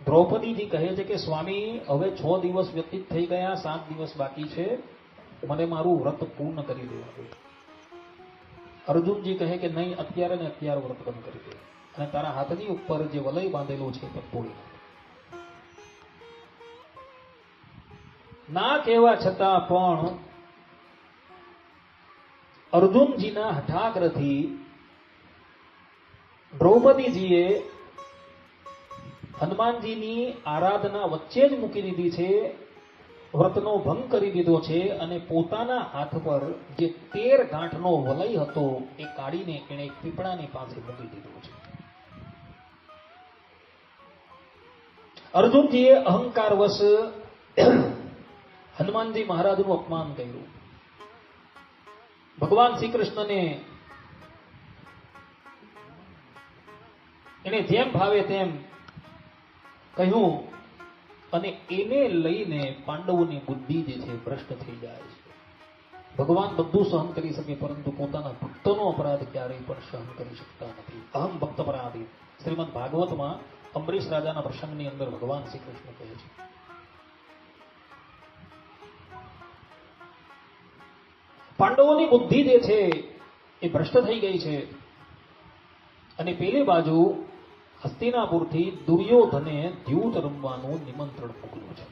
[SPEAKER 2] દ્રૌપદીજી કહે છે કે સ્વામી, હવે 6 દિવસ વ્યતીત થઈ ગયા, 7 દિવસ બાકી છે, મને મારું વ્રત પૂર્ણ કરી દેવા દે. અર્જુનજી કહે કે નહીં, અત્યારે ને અત્યારે વ્રત બંધ કરી દે અને તારા હાથની ઉપર જે વલય બાંધેલું છે તે તોડી નાખ. ના કહેવા છતાં પણ અર્જુનજીના હઠાગ્રહથી દ્રૌપદીજીએ હનુમાનજીની આરાધના વચ્ચે જ મૂકી દીધી છે, વ્રતનો ભંગ કરી દીધો છે અને પોતાના હાથ પર જે 13 ગાંઠનો વલય હતો એ કાઢીને એણે એક પીપળાની પાસે મૂકી દીધો છે. અર્જુનજીએ અહંકારવશ હનુમાનજી મહારાજનું અપમાન કર્યું. ભગવાન શ્રી કૃષ્ણને એને જેમ ભાવે તેમ કહ્યું અને એને લઈને પાંડવોની બુદ્ધિ જે છે ભ્રષ્ટ થઈ જાય છે. ભગવાન બધું સહન કરી શકે પરંતુ પોતાના ભક્તોનો અપરાધ ક્યારેય પણ સહન કરી શકતા નથી. અહમ ભક્ત પરાધી. શ્રીમદ ભાગવતમાં અંબરીશ રાજાના પ્રસંગની અંદર ભગવાન શ્રી કૃષ્ણ કહે છે. પાંડવોની બુદ્ધિ જે છે એ ભ્રષ્ટ થઈ ગઈ છે અને પેલી બાજુ હસ્તિનાપુરથી દુર્યોધને દ્યુત રમવાનું નિમંત્રણ મોકલ્યું છે.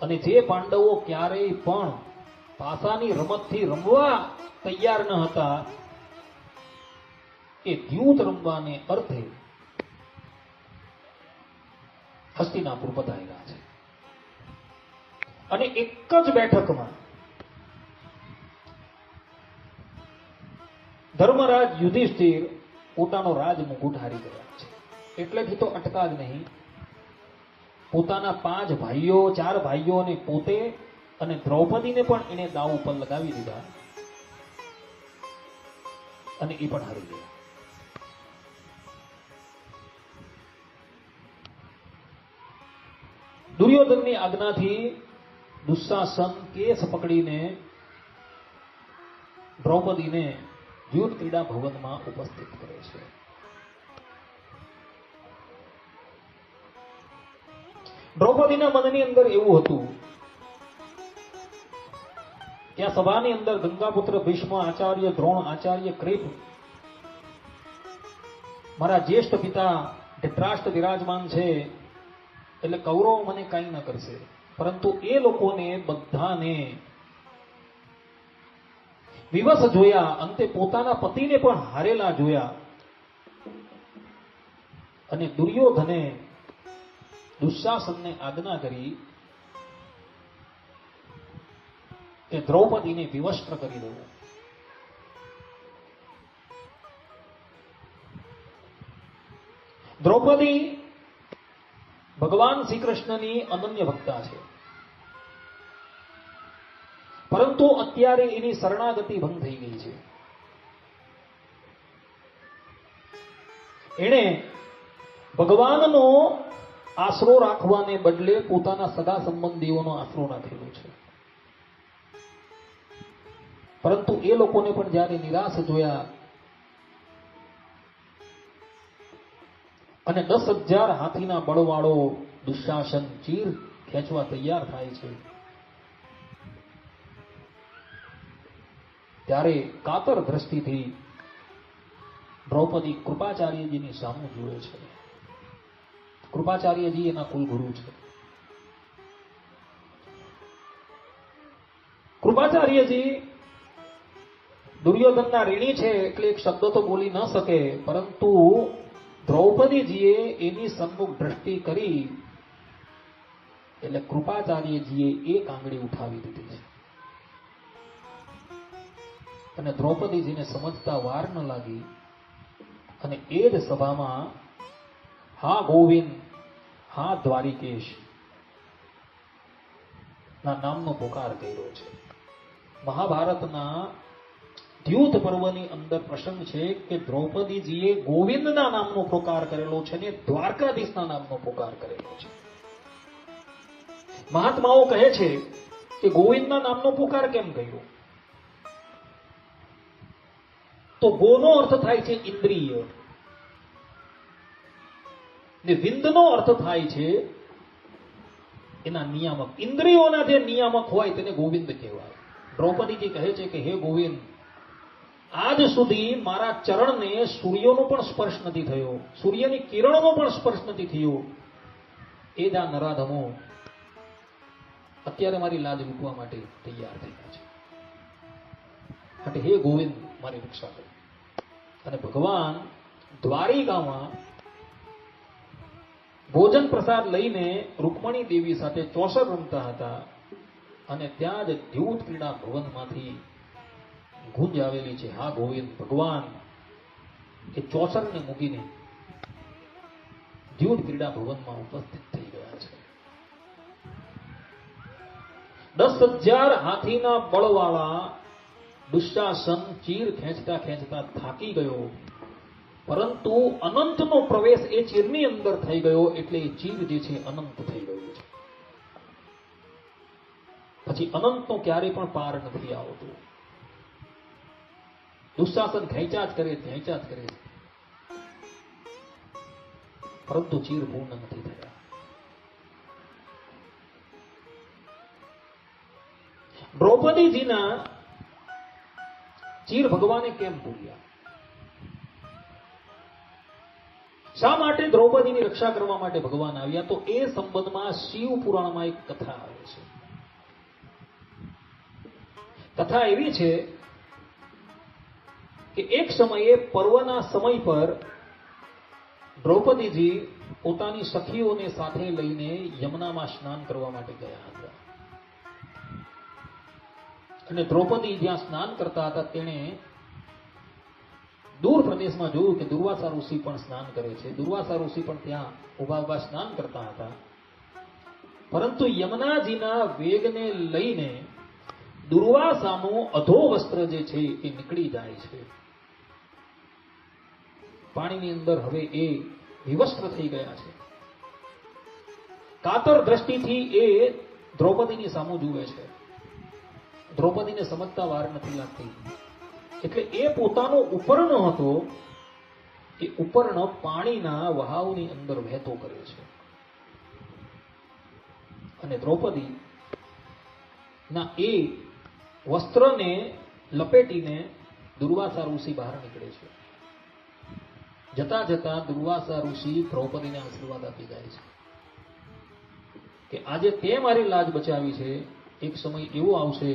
[SPEAKER 2] અને જે પાંડવો ક્યારેય પણ પાસાની રમતથી રમવા તૈયાર ન હતા એ દ્યુત રમવાને અર્થે હસ્તિનાપુર પધારેલા છે. અને એક જ બેઠકમાં ધર્મરાજ યુધિષ્ઠિર પોતાનો રાજ મુકુટ હારી ગયા છે. એટલેથી તો અટકા જ નહીં, પોતાના 5 ભાઈઓ 4 ભાઈઓને પોતે અને દ્રૌપદીને પણ એને દાવ ઉપર લગાવી દીધા અને એ પણ હારી ગયા. દુર્યોધનની આજ્ઞાથી દુશાસન કેસ પકડીને દ્રૌપદીને યુદ્ધ ક્રીડા ભવનમાં ઉપસ્થિત કરે છે. દ્રૌપદીના મનની અંદર એવું હતું કે આ સભાની અંદર ગંગાપુત્ર ભીષ્મ, આચાર્ય દ્રોણ, આચાર્ય કૃપ, મારા જ્યેષ્ઠ પિતા ધૃતરાષ્ટ્ર વિરાજમાન છે, એટલે કૌરવ મને કંઈ ન કરશે. પરંતુ એ લોકોને બધાને વિવશ જોયા, અંતે પોતાના પતિને પણ હારેલા જોયા અને દુર્યોધને દુશાસનને આજ્ઞા કરી કે દ્રૌપદીને વિવસ્ત્ર કરી દેવું. દ્રૌપદી ભગવાન શ્રી કૃષ્ણની અનન્ય ભક્તા છે, પરંતુ અત્યારે એની શરણાગતિ ભંગ થઈ ગઈ છે. એણે ભગવાનનો આશરો રાખવાને બદલે પોતાના સગા સંબંધીઓનો આશરો રાખેલો છે. પરંતુ એ લોકોને પણ જ્યારે નિરાશ જોયા અને 10,000 હાથીના બળવાળો દુશાસન ચીર ખેંચવા તૈયાર થાય છે, ત્યારે કાતર દ્રષ્ટિથી દ્રૌપદી કૃપાચાર્યજીની સામું જુએ છે. કૃપાચાર્યજી એના કુલગુરુ છે. કૃપાચાર્યજી દુર્યોધનના ઋણી છે એટલે એક શબ્દ તો બોલી ન શકે, પરંતુ દ્રૌપદીજીએ એની સન્મુખ દ્રષ્ટિ કરી એટલે કૃપાચાર્યજીએ એક આંગળી ઉઠાવી દીધી છે. અને દ્રૌપદીજીને સમજતા વાર ન લાગી અને એ જ સભામાં હા ગોવિંદ, હા દ્વારિકેશ ના નામનો પુકાર કર્યો છે. મહાભારતના દ્યુત પર્વની અંદર પ્રસંગ છે કે દ્રૌપદીજીએ ગોવિંદના નામનો પુકાર કરેલો છે ને દ્વારકાધીશના નામનો પુકાર કરેલો છે. મહાત્માઓ કહે છે કે ગોવિંદના નામનો પુકાર કેમ કર્યો? તો ગોનો અર્થ થાય છે ઇન્દ્રિય ને વિંદનો અર્થ થાય છે એના નિયામક. ઇન્દ્રિયોના જે નિયામક હોય તેને ગોવિંદ કહેવાય. દ્રૌપદીજી કહે છે કે હે ગોવિંદ, આજ સુધી મારા ચરણને સૂર્યનો પણ સ્પર્શ નથી થયો, સૂર્યની કિરણનો પણ સ્પર્શ નથી થયો. એ જ આ નરાધમો અત્યારે મારી લાજ લૂંટવા માટે તૈયાર થયા છે. માટે હે ગોવિંદ, મારી રક્ષા કરો. અને ભગવાન દ્વારિકામાં ભોજન પ્રસાદ લઈને રૂકમણી દેવી સાથે ચોસર રમતા હતા અને ત્યાં જ દ્યુત ક્રીડા ભવનમાંથી ગુંજ આવેલી છે. હા ગોવિંદ, ભગવાન એ ચોસરને મૂકીને દ્યુત ક્રીડા ભવનમાં ઉપસ્થિત થઈ ગયા છે. 10,000 હાથીના બળવાળા દુશાસન ચીર ખેંચતા ખેંચતા થાકી ગયો, પરંતુ અનંતનો પ્રવેશ એ ચીરની અંદર થઈ ગયો એટલે એ ચીર જે છે અનંત થઈ ગયું છે. પછી અનંતનો ક્યારેય પણ પાર નથી આવતો. દુશાસન ખેંચ્યા જ કરે, પરંતુ ચીર પૂર્ણ નથી થયા. દ્રૌપદીજીના ચીર ભગવાને કેમ ભૂલ્યા? શા માટે દ્રૌપદીની રક્ષા કરવા માટે ભગવાન આવ્યા? તો એ સંબંધમાં શિવ પુરાણમાં એક કથા આવે છે. કથા એવી છે કે એક સમયે પર્વના સમય પર દ્રૌપદીજી પોતાની સખીઓને સાથે લઈને યમુનામાં સ્નાન કરવા માટે ગયા હતા. અને દ્રૌપદી જ્યાં સ્નાન કરતા હતા તેણે દૂર પ્રદેશમાં જોયું કે દુર્વાસા ઋષિ પણ સ્નાન કરે છે. દુર્વાસા ઋષિ પણ ત્યાં ઉભા સ્નાન કરતા હતા. પરંતુ યમુનાજીના વેગને લઈને દુર્વાસાનું અધો વસ્ત્ર જે છે એ નીકળી જાય છે. પાણીની અંદર હવે એ વિવસ્ત્ર થઈ ગયા છે. કાતર દ્રષ્ટિથી એ દ્રૌપદીની સામું જુએ છે. દ્રૌપદીને સમજતા વાર નથી લાગતી એટલે એ પોતાનો ઉપર્ણ હતો એ ઉપર્ણ પાણીના વહાવની અંદર વહેતો કરે છે અને દ્રૌપદી ના એ વસ્ત્રને લપેટીને દુર્વાસા ઋષિ બહાર નીકળે છે. જતા જતા દુર્વાસા ઋષિ દ્રૌપદીને આશીર્વાદ આપી જાય છે કે આજે તે મારી લાજ બચાવી છે, એક સમય એવો આવશે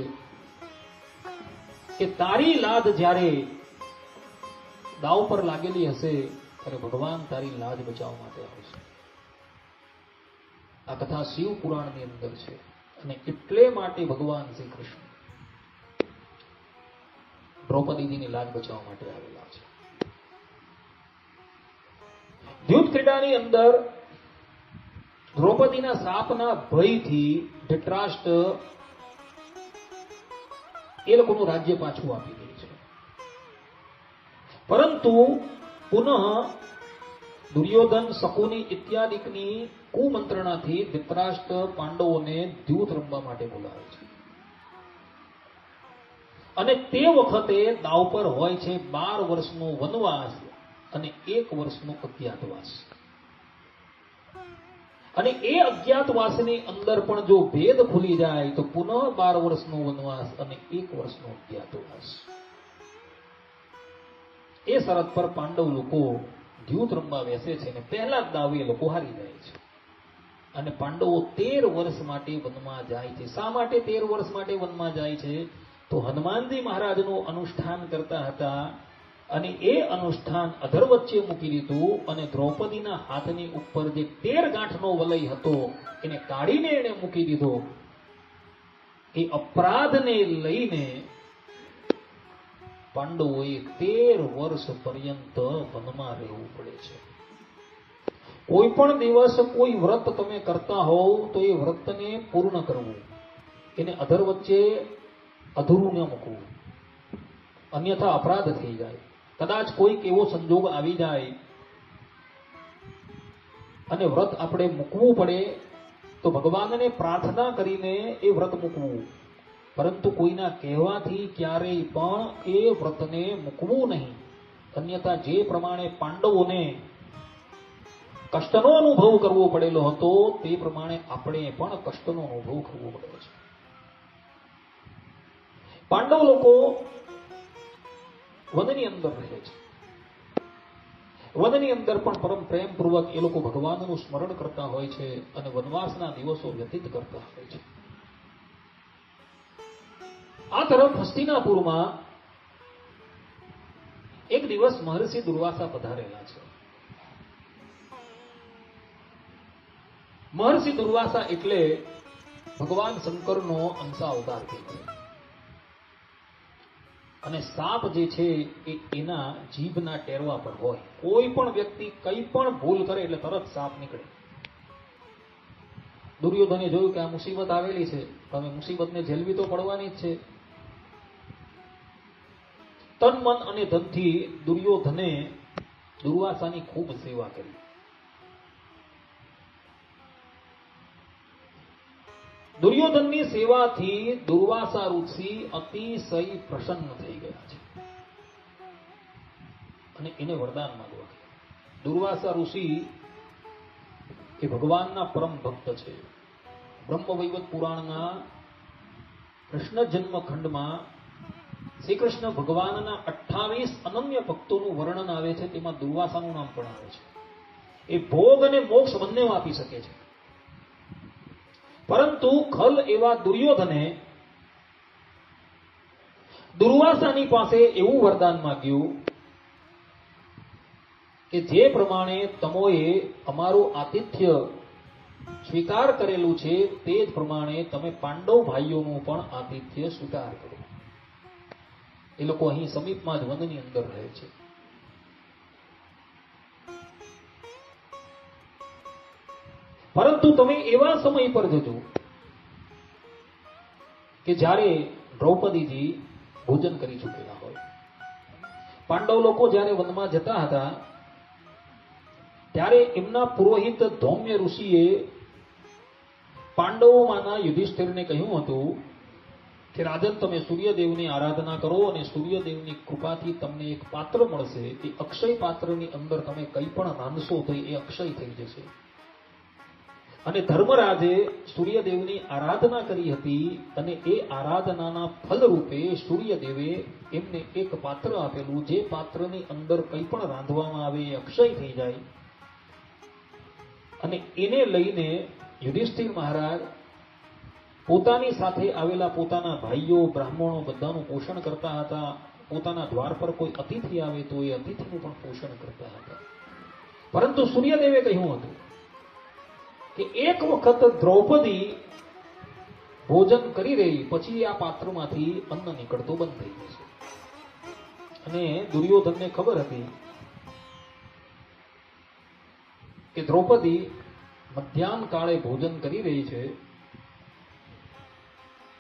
[SPEAKER 2] કે તારી લાજ જ્યારે દાવ પર લાગેલી હશે ત્યારે ભગવાન તારી લાજ બચાવવા માટે આવશે. આ કથા શિવ પુરાણની અંદર છે અને એટલે માટે ભગવાન શ્રી કૃષ્ણ દ્રૌપદીજીની લાજ બચાવવા માટે આવેલા છે. દ્યુત ક્રીડાની અંદર દ્રૌપદીના શાપના ભયથી ધૃતરાષ્ટ્ર એ લોકોનું રાજ્ય પાછું આપી દે છે. પરંતુ પુનઃ દુર્યોધન, શકુની ઇત્યાદિકની કુમંત્રણાથી ધૃતરાષ્ટ્ર પાંડવોને દ્યુત રમવા માટે બોલાવે છે અને તે વખતે દાવ પર હોય છે 12 વર્ષનો વનવાસ અને 1 વર્ષનો અજ્ઞાતવાસ. અને એ અજ્ઞાતવાસની અંદર પણ જો ભેદ ખુલી જાય તો પુનઃ 12 વર્ષનો વનવાસ અને 1 વર્ષનો અજ્ઞાતવાસ. એ શરત પર પાંડવ લોકો દ્યુત રમવા બેસે છે અને પહેલા જ દાવે એ લોકો હારી જાય છે. અને પાંડવો 13 વર્ષ માટે વનમાં જાય છે. શા માટે 13 વર્ષ માટે વનમાં જાય છે? તો હનુમાનજી મહારાજનું અનુષ્ઠાન કરતા હતા અને એ અનુષ્ઠાન અધર વચ્ચે મૂકી દીધું અને દ્રૌપદીના હાથની ઉપર જે 13 ગાંઠનો વલય હતો એને કાઢીને એને મૂકી દીધો. એ અપરાધને લઈને પાંડવોએ 13 વર્ષ પર્યંત વનમાં રહેવું પડે છે. કોઈ પણ દિવસ કોઈ વ્રત તમે કરતા હોવ તો એ વ્રતને પૂર્ણ કરવું, એને અધર વચ્ચે અધૂરું ન મૂકવું, અન્યથા અપરાધ થઈ જાય. કદાચ કોઈક એવો સંજોગ આવી જાય અને વ્રત આપણે મૂકવું પડે તો ભગવાનને પ્રાર્થના કરીને એ વ્રત મૂકવું, પરંતુ કોઈના કહેવાથી ક્યારેય પણ એ વ્રતને મૂકવું નહીં. અન્યથા જે પ્રમાણે પાંડવોને કષ્ટનો અનુભવ કરવો પડેલો હતો તે પ્રમાણે આપણે પણ કષ્ટનો અનુભવ કરવો પડે છે. પાંડવ લોકો વનની અંદર રહે છે. વનની અંદર પણ પરમ પ્રેમપૂર્વક એ લોકો ભગવાનનું સ્મરણ કરતા હોય છે અને વનવાસના દિવસો વ્યતીત કરતા હોય છે. આ તરફ હસ્તિનાપુરમાં એક દિવસ મહર્ષિ દુર્વાસા પધારેલા છે. મહર્ષિ દુર્વાસા એટલે ભગવાન શંકરનો અંશાવતાર કહેવાય. અને સાપ જે છે એ એના જીભના ટેરવા પર હોય. કોઈ પણ વ્યક્તિ કંઈ પણ ભૂલ કરે એટલે તરત સાપ નીકળે. દુર્યોધને જોયું કે આ મુસીબત આવેલી છે, તમે મુસીબતને ઝેલવી તો પડવાની જ છે. તન મન અને ધનથી દુર્યોધને દુર્વાસાની ખૂબ સેવા કરી. દુર્યોધનની સેવાથી દુર્વાસા ઋષિ અતિશય પ્રસન્ન થઈ ગયા છે અને એને વરદાન માંગવા. દુર્વાસા ઋષિ એ ભગવાનના પરમ ભક્ત છે. બ્રહ્મવૈવત પુરાણના કૃષ્ણ જન્મ ખંડમાં શ્રી કૃષ્ણ ભગવાનના 28 અનન્ય ભક્તોનું વર્ણન આવે છે. તેમાં દુર્વાસાનું નામ પણ આવે છે. એ ભોગ અને મોક્ષ બંને આપી શકે છે. પરંતુ ખલ એવા દુર્યોધને દુર્વાસાની પાસે એવું વરદાન માંગ્યું કે જે પ્રમાણે તમોએ અમારું આતિથ્ય સ્વીકાર કરેલું છે તે જ પ્રમાણે તમે પાંડવ ભાઈઓનું પણ આતિથ્ય સ્વીકાર કરો. એ લોકો અહીં સમીપમાં જ વનની અંદર રહે છે. પરંતુ તમે એવા સમય પર જજો કે જ્યારે દ્રૌપદીજી ભોજન કરી ચૂકેલા હોય. પાંડવ લોકો જ્યારે વનમાં જતા હતા ત્યારે એમના પુરોહિત ધૌમ્ય ઋષિએ પાંડવોમાંના યુધિષ્ઠિરને કહ્યું હતું કે રાજન, તમે સૂર્યદેવની આરાધના કરો અને સૂર્યદેવની કૃપાથી તમને એક પાત્ર મળશે. એ અક્ષય પાત્રની અંદર તમે કંઈ પણ રાંધશો તો એ અક્ષય થઈ જશે. અને ધર્મરાજે સૂર્યદેવની આરાધના કરી હતી અને એ આરાધનાના ફલ રૂપે સૂર્યદેવે એમને એક પાત્ર આપેલું. જે પાત્રની અંદર કંઈ પણ રાંધવામાં આવે એ અક્ષય થઈ જાય. અને એને લઈને યુધિષ્ઠિર મહારાજ પોતાની સાથે આવેલા પોતાના ભાઈઓ બ્રાહ્મણો બધાનું પોષણ કરતા હતા. પોતાના દ્વાર પર કોઈ અતિથિ આવે તો એ અતિથિનું પણ પોષણ કરતા હતા. પરંતુ સૂર્યદેવે કહ્યું હતું કે એક વખત દ્રૌપદી ભોજન કરી રહી પછી આ પાત્રમાંથી અન્ન નીકળતો બંધ થઈ જશે. અને દુર્યોધનને ખબર હતી કે દ્રૌપદી મધ્યાહન કાળે ભોજન કરી રહી છે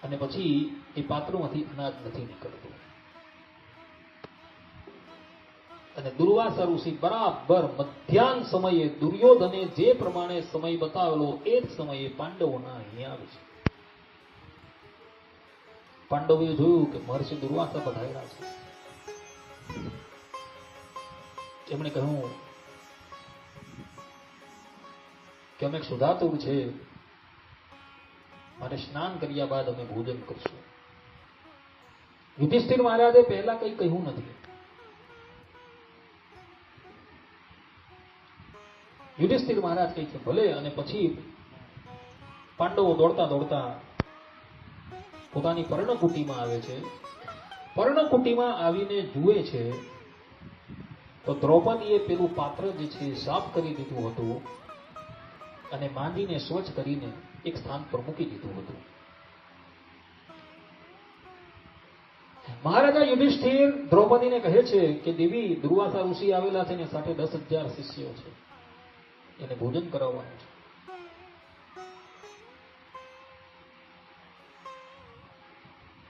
[SPEAKER 2] અને પછી એ પાત્રમાંથી અનાજ નથી નીકળતું. અને દુર્વાસા ઋષિ બરાબર મધ્યાહન સમયે દુર્યોધને જે પ્રમાણે સમય બતાવેલો એ જ સમયે પાંડવોના અહીં આવે છે. પાંડવોએ જોયું કે મહર્ષિ દુર્વાસા પધાર્યા છે. એમણે કહ્યું કે અમે સુધાતુર છે અને સ્નાન કર્યા બાદ અમે ભોજન કરશું. યુધિષ્ઠિર મહારાજે પહેલા કંઈ કહ્યું નથી. યુધિષ્ઠિર મહારાજ કહે છે ભલે. અને પછી પાંડવો દોડતા દોડતા પોતાની પર્ણકુટીમાં આવે છે. પર્ણકુટીમાં આવીને જુએ છે તો દ્રૌપદીએ પેલું પાત્ર જે છે એ સાફ કરી દીધું હતું અને માંડીને સ્વચ્છ કરીને એક સ્થાન પર મૂકી દીધું હતું. મહારાજા યુધિષ્ઠિર દ્રૌપદીને કહે છે કે દેવી, દુર્વાસા ઋષિ આવેલા છે ને સાથે 10,000 શિષ્યો છે, એને ભોજન કરાવવાનું છે.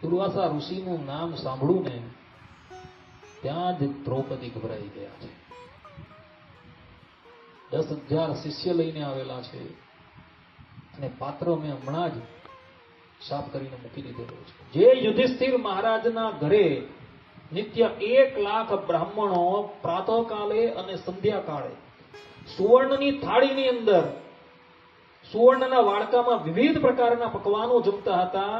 [SPEAKER 2] દુર્વાસા ઋષિનું નામ સાંભળ્યું ને ત્યાં જ દ્રૌપદી ગભરાઈ ગયા છે. 10,000 શિષ્ય લઈને આવેલા છે અને પાત્ર મેં હમણાં જ સાફ કરીને મૂકી દીધેલું છે. જે યુધિષ્ઠિર મહારાજના ઘરે નિત્ય 1,00,000 બ્રાહ્મણો પ્રાતઃકાલે અને સંધ્યાકાળે સુવર્ણની થાળીની અંદર સુવર્ણના વાડકામાં વિવિધ પ્રકારના પકવાનો જમતા હતા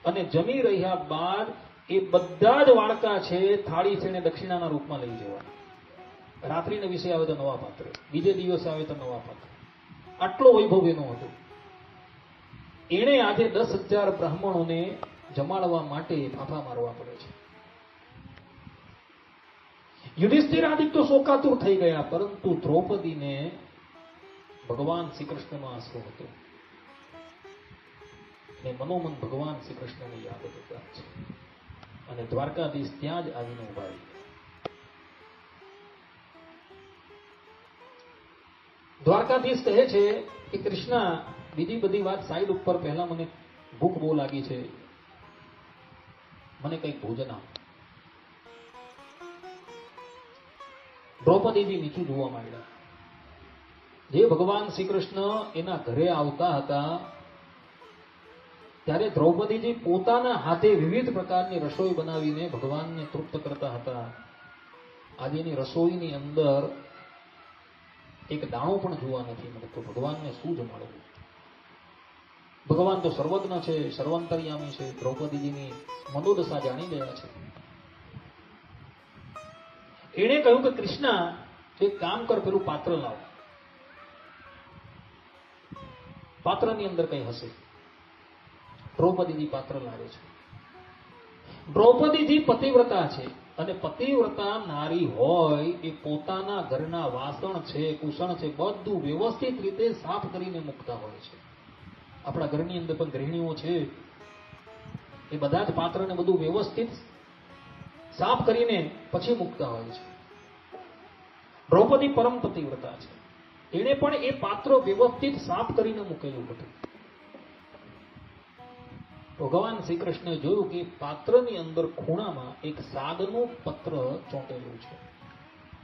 [SPEAKER 2] અને જમી રહ્યા બાદ એ બધા જ વાડકા છે, થાળી છે ને દક્ષિણાના રૂપમાં લઈ જવા. રાત્રિના વિશે આવે તો નવા પાત્ર, બીજે દિવસે આવે તો નવા પાત્ર. આટલો વૈભવ એનો હતો. એણે આજે 10,000 બ્રાહ્મણોને જમાડવા માટે ફાંફા મારવા પડે છે. યુધિષ્ઠિર આદિક તો શોકાતુર થઈ ગયા, પરંતુ દ્રૌપદીને ભગવાન શ્રી કૃષ્ણનો આશરો હતો અને મનોમન ભગવાન શ્રી કૃષ્ણને યાદ કરતા છે. અને દ્વારકાધીશ ત્યાં જ આવીને ઉભા રહી ગયા. દ્વારકાધીશ કહે છે કે કૃષ્ણ, બીજી બધી વાત સાઈડ ઉપર, પહેલા મને ભૂખ બહુ લાગી છે, મને કંઈક ભોજન આપ. દ્રૌપદીજી નીચું જોવા માંડ્યા. જે ભગવાન શ્રી કૃષ્ણ એના ઘરે આવતા હતા ત્યારે દ્રૌપદીજી પોતાના હાથે વિવિધ પ્રકારની રસોઈ બનાવીને ભગવાનને તૃપ્ત કરતા હતા. આજે એની રસોઈની અંદર એક દાણો પણ જોવા નથી મળતો. ભગવાનને શું જમાડવું? ભગવાન તો સર્વજ્ઞ છે, સર્વાંતર્યામી છે. દ્રૌપદીજીની મનોદશા જાણી ગયા છે. એણે કહ્યું કે કૃષ્ણ, એક કામ કર, પેલું પાત્ર લાવ. પાત્રની અંદર કઈ હશે. દ્રૌપદીજી પાત્ર લાવે છે. દ્રૌપદીજી પતિવ્રતા છે અને પતિવ્રતા નારી હોય એ પોતાના ઘરના વાસણ છે, કુસણ છે, બધું વ્યવસ્થિત રીતે સાફ કરીને મૂકતા હોય છે. આપણા ઘરની અંદર પણ ગૃહિણીઓ છે, એ બધા જ પાત્રને બધું વ્યવસ્થિત સાફ કરીને પછી મૂકતા હોય છે. દ્રૌપદી પરમ પતિવ્રતા છે. એણે પણ એ પાત્ર વ્યવસ્થિત સાફ કરીને મૂકેલું હતું. ભગવાન શ્રી કૃષ્ણે જોયું કે પાત્રની અંદર ખૂણામાં એક સાગનું પત્ર ચોંટેલું છે.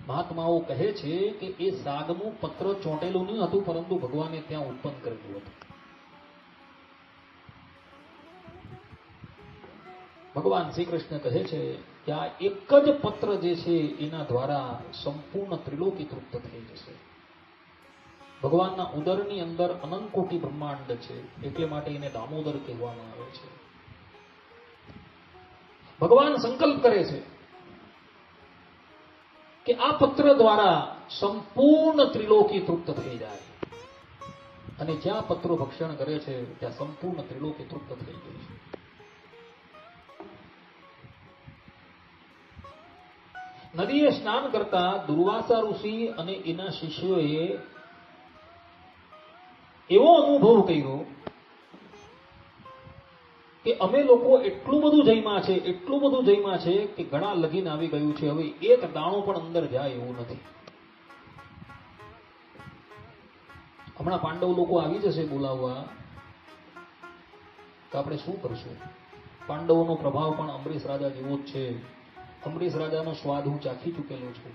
[SPEAKER 2] મહાત્માઓ કહે છે કે એ સાગનું પત્ર ચોંટેલું નહીં હતું, પરંતુ ભગવાને ત્યાં ઉત્પન્ન કરેલું હતું. ભગવાન શ્રી કૃષ્ણ કહે છે કે આ એક જ પત્ર જે છે એના દ્વારા સંપૂર્ણ ત્રિલોકી તૃપ્ત થઈ જશે. ભગવાનના ઉદરની અંદર અનંત કોટી બ્રહ્માંડ છે, એટલે માટે એને દામોદર કહેવામાં આવે છે. ભગવાન સંકલ્પ કરે છે કે આ પત્ર દ્વારા સંપૂર્ણ ત્રિલોકી તૃપ્ત થઈ જાય અને જ્યાં પત્રો ભક્ષણ કરે છે ત્યાં સંપૂર્ણ ત્રિલોકી તૃપ્ત થઈ જાય છે. નદીએ સ્નાન કરતા દુર્વાસા ઋષિ અને એના શિષ્યોએ એવો અનુભવ કર્યો કે અમે લોકો એટલું બધું જમ્યા છે, એટલું બધું જમ્યા છે કે ગળા લગીને આવી ગયું છે. હવે એક દાણો પણ અંદર જાય એવું નથી. હમણાં પાંડવ લોકો આવી જશે બોલાવવા, તો આપણે શું કરશું? પાંડવોનો પ્રભાવ પણ અંબરીશ રાજા જેવો જ છે. અંબરીશ રાજાનો સ્વાદ હું ચાખી ચૂકેલો છું.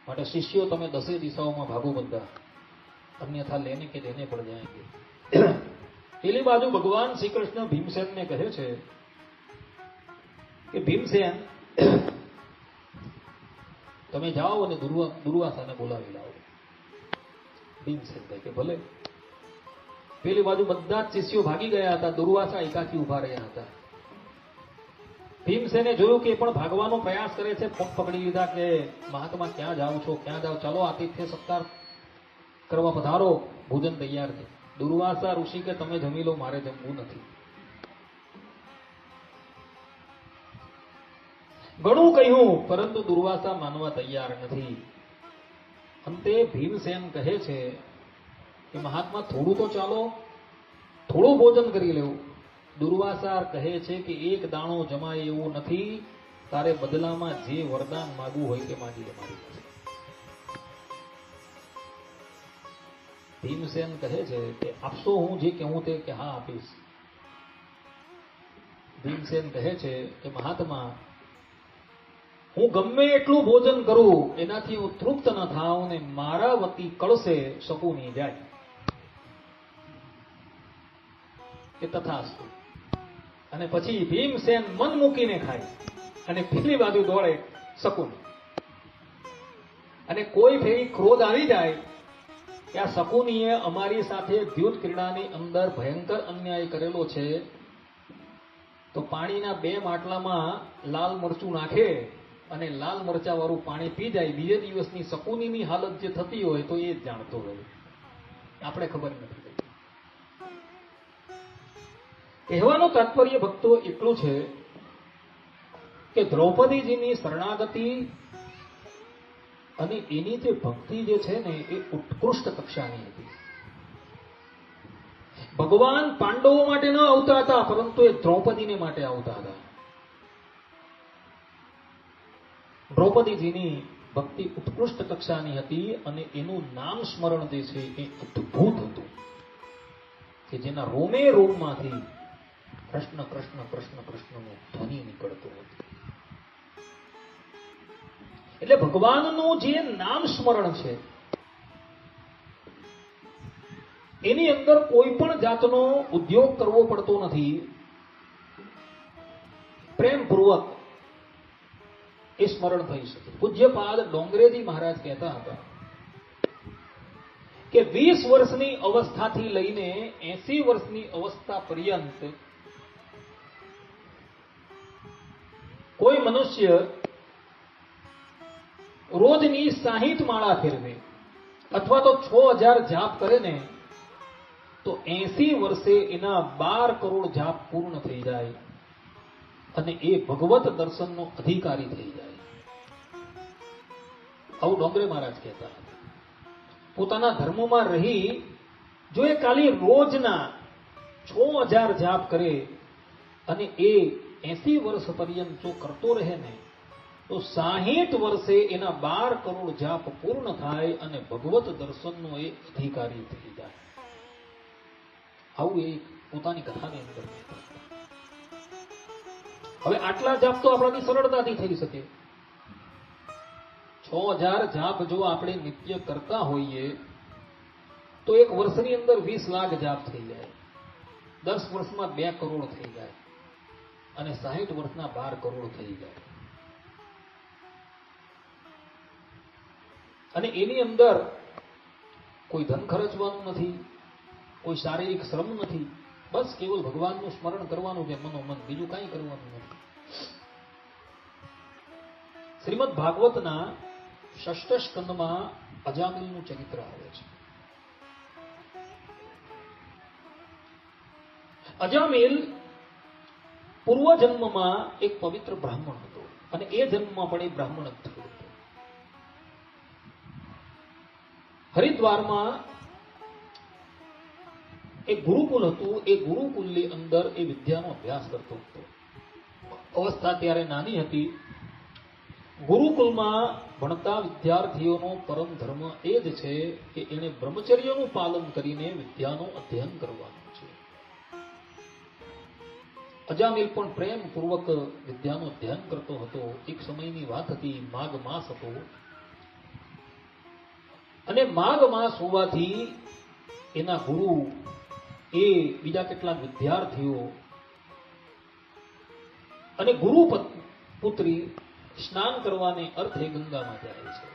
[SPEAKER 2] માટે શિષ્યો તમે 10 દિશાઓમાં ભાગો બધા, અન્યથા લેને કે દેને પડ જાયંગે. પેલી બાજુ ભગવાન શ્રી કૃષ્ણ ભીમસેનને કહે છે કે ભીમસેન, તમે જાઓ અને દુર્વાસાને બોલાવી લાવો. ભીમસેન કહે કે ભલે. પેલી બાજુ બધા જ શિષ્યો ભાગી ગયા હતા, દુર્વાસા એકાકી ઉભા રહ્યા હતા. ભીમસેને જોયું કે એ પણ ભાગવાનો પ્રયાસ કરે છે. પગ પકડી લીધા કે મહાત્મા ક્યાં જાઓ છો, ક્યાં જાઓ, ચાલો આતિથ્ય સત્કાર કરવા પધારો, ભોજન તૈયાર છે. દુર્વાસા ઋષિ કે તમે જમી લો, મારે જમવું નથી. ઘણું કહ્યું, પરંતુ દુર્વાસા માનવા તૈયાર નથી. અંતે ભીમસેન કહે છે કે મહાત્મા થોડું તો ચાલો, થોડું ભોજન કરી લેવું. દુર્વાસા કહે છે કે એક દાણો જમાય એવું નથી, તારે બદલામાં જે વરદાન માગવું હોય તે માગી લે મારી પાસે. ભીમસેન કહે છે કે આપશો હું જે કહું તે, કે હા આપીશ. ભીમસેન કહે છે કે મહાત્મા, હું ગમે એટલું ભોજન કરું એનાથી હું તૃપ્ત ન થાઉં ને મારા વતી કળશે શકુની જાય. કે તથાસ્તુ. અને પછી ભીમસેન મન મૂકીને ખાય અને પેલી બાજુ દોડે શકુની. અને કોઈ ફેરી ક્રોધ આવી જાય કે આ શકુનીએ અમારી સાથે દ્યુત ક્રીડાની અંદર ભયંકર અન્યાય કરેલો છે, તો પાણીના 2 માટલામાં લાલ મરચું નાખે અને લાલ મરચા વાળું પાણી પી જાય. બીજે દિવસની શકુનીની હાલત જે થતી હોય તો એ જ જાણતો હોય, આપણે ખબર નથી. કહેવાનું તાત્પર્ય ભક્તો એટલું છે કે દ્રૌપદીજીની શરણાગતિ અને એની જે ભક્તિ જે છે ને એ ઉત્કૃષ્ટ કક્ષાની હતી. ભગવાન પાંડવો માટે ન આવતા હતા, પરંતુ એ દ્રૌપદીને માટે આવતા હતા. દ્રૌપદીજીની ભક્તિ ઉત્કૃષ્ટ કક્ષાની હતી અને એનું નામ સ્મરણ જે છે એ અદ્ભુત હતું કે જેના રોમે રોમમાંથી કૃષ્ણ કૃષ્ણ કૃષ્ણ કૃષ્ણનો ધ્વનિ નીકળતો હતો. એટલે ભગવાનનું જે નામ સ્મરણ છે એની અંદર કોઈ પણ જાતનો ઉદ્યોગ કરવો પડતો નથી. પ્રેમપૂર્વક એ સ્મરણ થઈ શકે. પૂજ્યપાદ ડોંગરેજી મહારાજ કહેતા હતા કે 20 વર્ષની અવસ્થાથી લઈને 80 વર્ષની અવસ્થા પર્યંત કોઈ મનુષ્ય રોજની 60 માળા ફેરવે અથવા તો 6000 જાપ કરે ને તો 80 વર્ષે એના 12 કરોડ જાપ પૂર્ણ થઈ જાય અને એ ભગવત દર્શનનો અધિકારી થઈ જાય. આવું ડોંગરે મહારાજ કહેતા હતા. પોતાના ધર્મમાં રહી જો એ ખાલી રોજના 6000 જાપ કરે અને એ 80 વર્ષ પર્યંત જો કરતો રહે ને તો 60 વર્ષે એના 12 કરોડ જાપ પૂર્ણ થાય અને ભગવત દર્શનનો એ અધિકારી થઈ જાય. આવું એ પોતાની કથાની અંદર. હવે આટલા જાપ તો આપણાથી સરળતાથી થઈ શકે. 6000 જાપ જો આપણે નિત્ય કરતા હોઈએ તો એક વર્ષની અંદર 20 લાખ જાપ થઈ જાય. 10 વર્ષમાં 2 કરોડ થઈ જાય અને 60 વર્ષના 12 કરોડ થઈ જાય. અને એની અંદર કોઈ ધન ખર્ચવાનું નથી, કોઈ શારીરિક શ્રમ નથી, બસ કેવલ ભગવાનનું સ્મરણ કરવાનું છે મનોમન, બીજું કાંઈ કરવાનું નથી. શ્રીમદ ભાગવતના 6ઠ સ્કંદમાં અજામિલનું ચરિત્ર આવે છે. અજામિલ પૂર્વજન્મમાં એક પવિત્ર બ્રાહ્મણ હતો અને એ જન્મમાં પણ એ બ્રાહ્મણ જ થયો હતો. હરિદ્વારમાં એક ગુરુકુલ હતું. એ ગુરુકુલની અંદર એ વિદ્યાનો અભ્યાસ કરતો હતો. અવસ્થા ત્યારે નાની હતી. ગુરુકુલમાં ભણતા વિદ્યાર્થીઓનો પરમ ધર્મ એ જ છે કે એને બ્રહ્મચર્યનું પાલન કરીને વિદ્યાનું અધ્યયન કરવાનું છે. અજામિલ પણ પ્રેમપૂર્વક વિદ્યાનું અધ્યયન કરતો હતો. એક સમયની વાત હતી, માઘ માસ હતો અને માઘ માસ હોવાથી એના ગુરુ એ બીજા કેટલાક વિદ્યાર્થીઓ અને ગુરુ પુત્રી સ્નાન કરવાને અર્થે ગંગામાં જાય છે.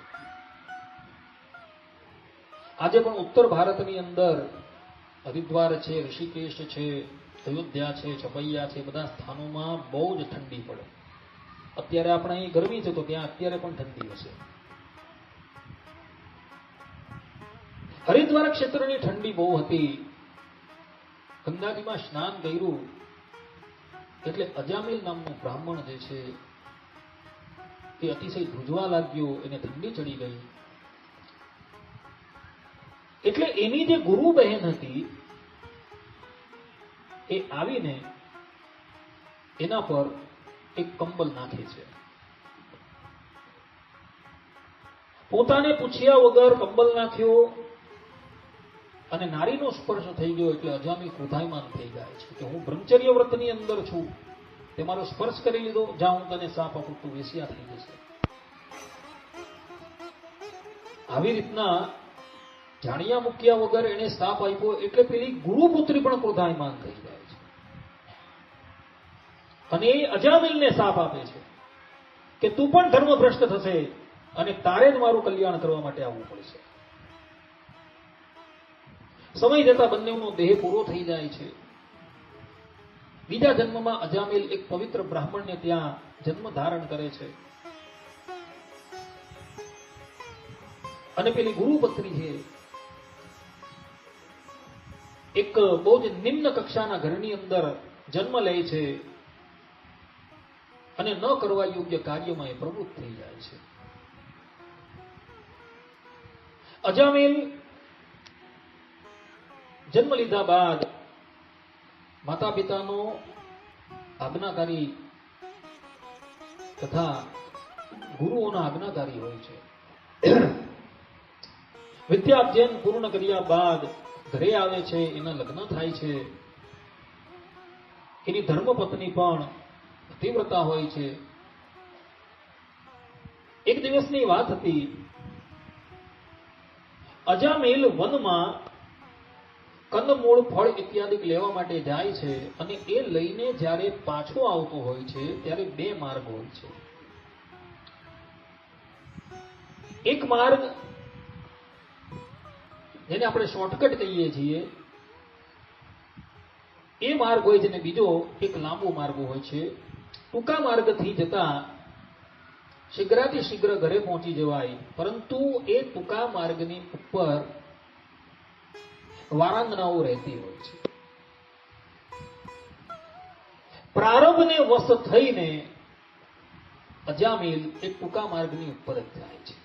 [SPEAKER 2] આજે પણ ઉત્તર ભારતની અંદર હરિદ્વાર છે, ઋષિકેશ છે, અયોધ્યા છે, છપૈયા છે, બધા સ્થાનોમાં બહુ જ ઠંડી પડે. અત્યારે આપણે અહીં ગરમી છે તો ત્યાં અત્યારે પણ ઠંડી હશે. હરિદ્વાર ક્ષેત્રની ઠંડી બહુ હતી. ગંગાજીમાં સ્નાન કર્યું એટલે અજામિલ નામનો બ્રાહ્મણ જે છે એ અતિશય ધ્રુજવા લાગ્યો, એને ઠંડી ચડી ગઈ. એટલે એની જે ગુરુ બહેન હતી એ આવીને એના પર એક કંબલ નાખે છે. પોતાને પૂછ્યા વગર કંબલ નાખ્યો અને નારીનો સ્પર્શ થઈ ગયો એટલે અજામિલ ક્રોધાયમાન થઈ જાય છે કે હું બ્રહ્મચર્ય વ્રતની અંદર છું, તે મારો સ્પર્શ કરી લીધો, જા હું તને સાપ આપું, તું વેશ્યા થઈ જશે. આવી રીતના જાણ્યા મૂક્યા વગર એને સાપ આપ્યો એટલે પેલી ગુરુપુત્રી પણ ક્રોધાયમાન થઈ જાય છે અને એ અજામિલને સાપ આપે છે કે તું પણ ધર્મભ્રષ્ટ થશે અને તારે જ મારું કલ્યાણ કરવા માટે આવવું પડશે. સમય જતા બંનેનો દેહ પૂરો થઈ જાય છે. બીજા જન્મમાં અજામિલ એક પવિત્ર બ્રાહ્મણને ત્યાં જન્મ ધારણ કરે છે અને પેલી ગુરુપત્ની છે એક બહુ જ નિમ્ન કક્ષાના ઘરની અંદર જન્મ લે છે અને ન કરવા યોગ્ય કાર્યમાં એ પ્રવૃત્ત થઈ જાય છે. અજામિલ જન્મ લીધા બાદ માતા પિતાનો આજ્ઞાકારી તથા ગુરુઓના આજ્ઞાકારી હોય છે. વિદ્યાધ્યયન પૂર્ણ કર્યા બાદ ઘરે આવે છે, એના લગ્ન થાય છે. એની ધર્મપત્ની પણ પતિવ્રતા હોય છે. એક દિવસની વાત હતી, અજામિલ વનમાં કંદમૂળ ફળ ઇત્યાદિ લેવા માટે જાય છે અને એ લઈને જ્યારે પાછો આવતો હોય છે ત્યારે બે માર્ગ હોય છે. એક માર્ગ જેને આપણે શોર્ટકટ કહીએ છીએ એ માર્ગ હોય છે ને બીજો એક લાંબો માર્ગ હોય છે. ટૂંકા માર્ગથી જતા શીઘ્રાથી શીઘ્ર ઘરે પહોંચી જવાય, પરંતુ એ ટૂંકા માર્ગની ઉપર વારાંગનાઓ રહેતી હોય છે. પ્રારબ્ધને વશ થઈને અજામિલ એ ટૂંકા માર્ગની ઉપર જ જાય છે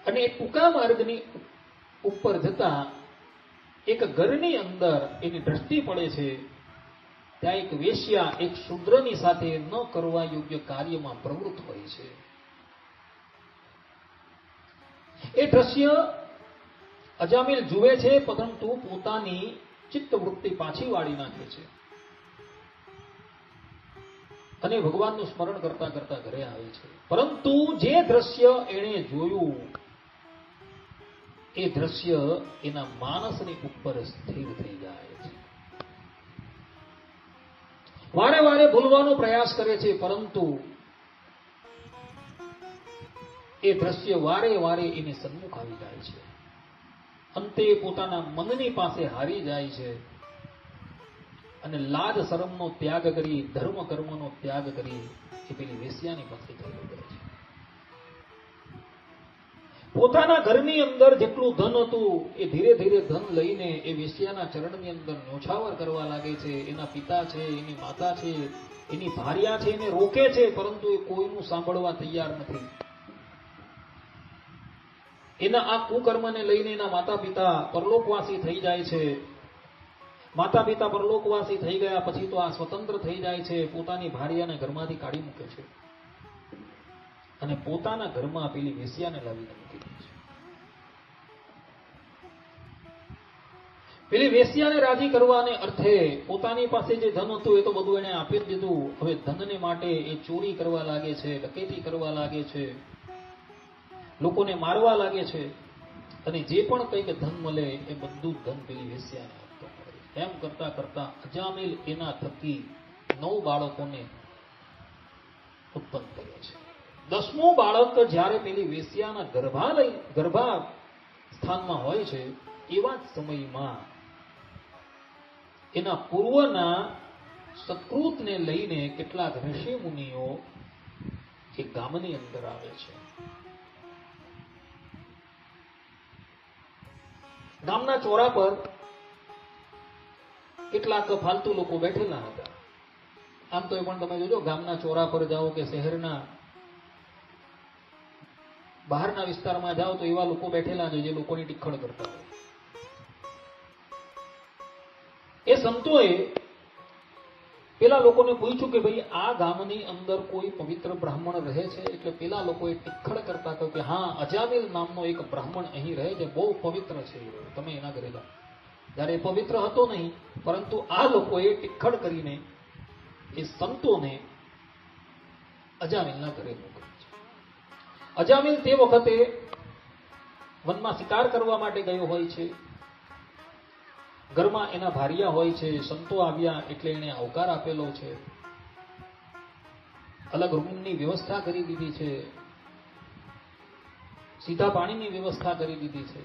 [SPEAKER 2] અને એ ટૂંકા માર્ગની ઉપર જતા એક ઘરની અંદર એની દ્રષ્ટિ પડે છે. ત્યાં એક વેશ્યા એક શૂદ્રની સાથે ન કરવા યોગ્ય કાર્યમાં પ્રવૃત્ત હોય છે. એ દ્રશ્ય અજામિલ જુએ છે, પરંતુ પોતાની ચિત્તવૃત્તિ પાછી વાળી નાખે છે અને ભગવાનનું સ્મરણ કરતા કરતા ઘરે આવે છે. પરંતુ જે દ્રશ્ય એણે જોયું એ દ્રશ્ય એના માનસની ઉપર સ્થિર થઈ જાય છે. વારે વારે ભૂલવાનો પ્રયાસ કરે છે, પરંતુ એ દ્રશ્ય વારે વારે એની સન્મુખ આવી જાય છે. અંતે પોતાના મનની પાસે હારી જાય છે અને લાજ શરમનો ત્યાગ કરી, ધર્મ કર્મનો ત્યાગ કરી એ પેલી વેશ્યાની પાસે ચાલ્યો જાય છે. પોતાના ઘરની અંદર જેટલું ધન હતું એ ધીરે ધીરે ધન લઈને એ વેશ્યાના ચરણની અંદર ન્યોછાવર કરવા લાગે છે. એના પિતા છે, એની માતા છે, એની ભાર્યા છે, એને રોકે છે, પરંતુ એ કોઈનું સાંભળવા તૈયાર નથી. એના આ કુકર્મને લઈને એના માતા પિતા પરલોકવાસી થઈ જાય છે. માતા પિતા પરલોકવાસી થઈ ગયા પછી તો આ સ્વતંત્ર થઈ જાય છે. પોતાની ભાર્યાને ઘરમાંથી કાઢી મૂકે છે અને પોતાના ઘરમાં પેલી વેશ્યાને લાવીને મૂકી દે છે. પેલી વેશ્યાને રાજી કરવાને અર્થે પોતાની પાસે જે ધન હતું એ તો બધું એને આપી જ દીધું. હવે ધનને માટે એ ચોરી કરવા લાગે છે, ડકેતી કરવા લાગે છે, લોકોને મારવા લાગે છે અને જે પણ કંઈક ધન મળે એ બધું ધન પેલી વેશ્યાને આપતો હોય. એમ કરતા કરતા અજામિલ એના થકી 9 બાળકોને ઉત્પન્ન કરે છે. 10મું બાળક જ્યારે પેલી વેશ્યાના ગર્ભા સ્થાનમાં હોય છે એવા જ સમયમાં એના પૂર્વના સત્કૃતને લઈને કેટલાક ઋષિ મુનિઓ એ ગામની અંદર આવે છે. ગામના ચોરા પર કેટલાક ફાલતુ લોકો બેઠેલા હતા. આમ તો એ પણ તમે જોજો, ગામના ચોરા પર જાઓ કે શહેરના બહારના વિસ્તારમાં જાઓ તો એવા લોકો બેઠેલા છે જે લોકોની ટીખળ કરતા હોય. એ સંતોએ પેલા લોકોને પૂછ્યું કે ભાઈ આ ગામની અંદર કોઈ પવિત્ર બ્રાહ્મણ રહે છે? એટલે પેલા લોકોએ ટીખળ કરતા કહ્યું કે હા, અજામિલ નામનો એક બ્રાહ્મણ અહીં રહે છે, બહુ પવિત્ર છે, તમે એના ઘરે જાઓ. જ્યારે એ પવિત્ર હતો નહીં, પરંતુ આ લોકોએ ટીખળ કરીને એ સંતોને અજામિલના ઘરે મોકલ્યા છે. અજામિલ તે વખતે વનમાં શિકાર કરવા માટે ગયો હોય છે. ઘરમાં એના ભારિયા હોય છે. સંતો આવ્યા એટલે એને આવકાર આપેલો છે. અલગ રૂમની વ્યવસ્થા કરી દીધી છે. સીધા પાણીની વ્યવસ્થા કરી દીધી છે.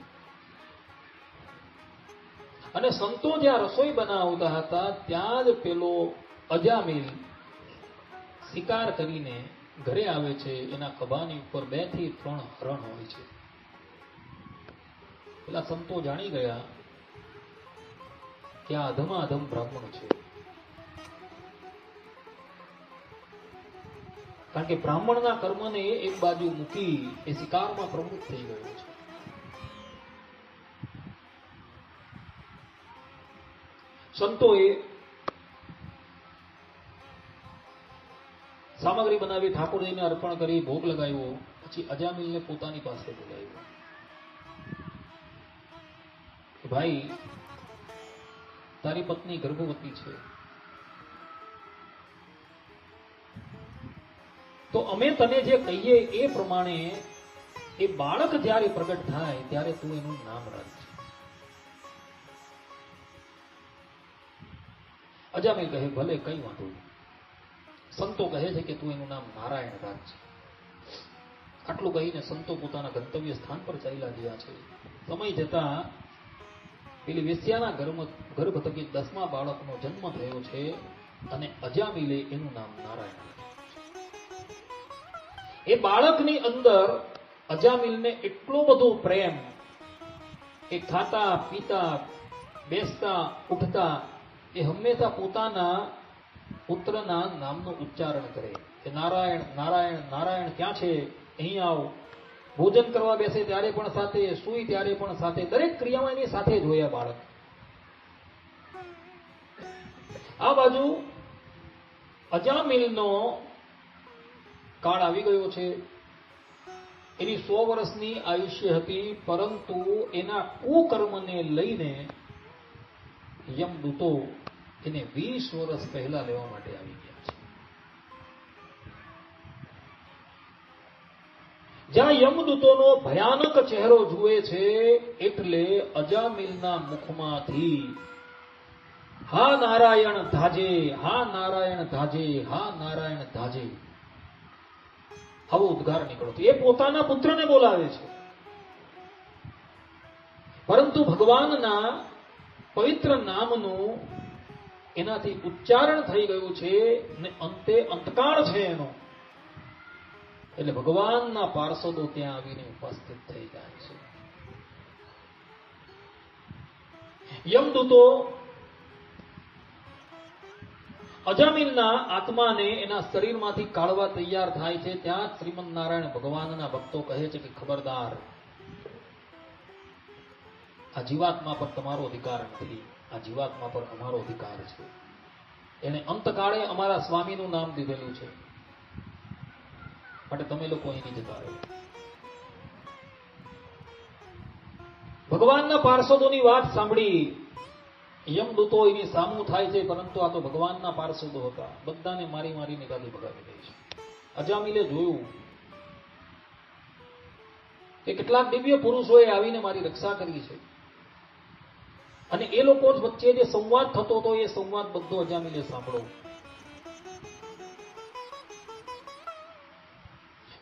[SPEAKER 2] અને સંતો જ્યાં રસોઈ બનાવતા હતા ત્યાં જ પેલો અજામિલ શિકાર કરીને ઘરે આવે છે. એના ખભાની ઉપર 2 થી 3 હરણ હોય છે. પેલા સંતો જાણી ગયા કે આ અધમાઅધમ બ્રાહ્મણ છે. કારણ કે બ્રાહ્મણના કર્મને એક બાજુ મૂકી એ શિકારમાં પ્રવૃત્ત થઈ ગયો છે. સંતોએ સામગ્રી બનાવી ઠાકોરજીને અર્પણ કરી ભોગ લગાવ્યો. પછી અજામિલને પોતાની પાસે બોલાવ્યો કે ભાઈ, તારી પત્ની ગર્ભવતી છે, તો અમે તને જે કહીએ એ પ્રમાણે એ બાળક જ્યારે પ્રગટ થાય ત્યારે તું એનું નામ રાખજે. અજામિલ કહે ભલે, કઈ વાંધો નહીં. સંતો કહે છે કે તું એનું નામ નારાયણ રાખજે. આટલું કહીને સંતો પોતાના ગંતવ્ય સ્થાન પર ચાલ્યા ગયા છે. સમય જતા પેલી વેશ્યાના ગર્ભ થકી 10મા બાળકનો જન્મ થયો છે અને અજામિલે એનું નામ નારાયણ રાખ્યું છે. એ બાળકની અંદર અજામિલને એટલો બધો પ્રેમ, એ ખાતા પીતા બેસતા ઉઠતા એ હંમેશા પોતાના પુત્રના નામનું ઉચ્ચારણ કરે કે નારાયણ નારાયણ નારાયણ ક્યાં છે, અહીં આવ. ભોજન કરવા બેસે ત્યારે પણ સાથે, સૂઈ ત્યારે પણ સાથે, દરેક ક્રિયામાં એની સાથે જ હોય બાળક. આ બાજુ અજામિલનો કાળ આવી ગયો છે. એની 100 વર્ષની આયુષ્ય હતી, પરંતુ એના કુકર્મને લઈને યમદૂતો એને 20 વર્ષ પહેલા લેવા માટે આવી ગયા છે. જ્યાં યમદૂતોનો ભયાનક ચહેરો જુએ છે એટલે અજામિલના મુખમાંથી હા નારાયણ ધાજે, હા નારાયણ ધાજે, હા નારાયણ ધાજે આવો ઉદ્ગાર નીકળતો. એ પોતાના પુત્રને બોલાવે છે, પરંતુ ભગવાનના પવિત્ર નામનું એનાથી ઉચ્ચારણ થઈ ગયું છે ને અંતે અંતકાળ છે એનો. એટલે ભગવાનના પાર્ષદો ત્યાં આવીને ઉપસ્થિત થઈ જાય છે. યમદૂતો અજામિલના આત્માને એના શરીરમાંથી કાઢવા તૈયાર થાય છે. ત્યાં શ્રીમદ નારાયણ ભગવાનના ભક્તો કહે છે કે ખબરદાર, આ જીવાત્મા પર તમારો અધિકાર નથી, આ જીવાત્મા પર અમારો અધિકાર છે. એને અંતકાળે અમારા સ્વામીનું નામ દીધેલું છે, માટે તમે લોકો અહીંથી જતા રહો. ભગવાનના પાર્ષદોની વાત સાંભળી યમદૂતો એની સામું થાય છે, પરંતુ આ તો ભગવાનના પાર્ષદો હતા. બધાને મારી મારીને ગાદી ભગાવી દે છે. અજામિલે જોયું કે કેટલાક દિવ્ય પુરુષોએ આવીને મારી રક્ષા કરી છે, અને એ લોકો વચ્ચે જે સંવાદ થતો હતો એ સંવાદ બધો અજામિલે સાંભળ્યો.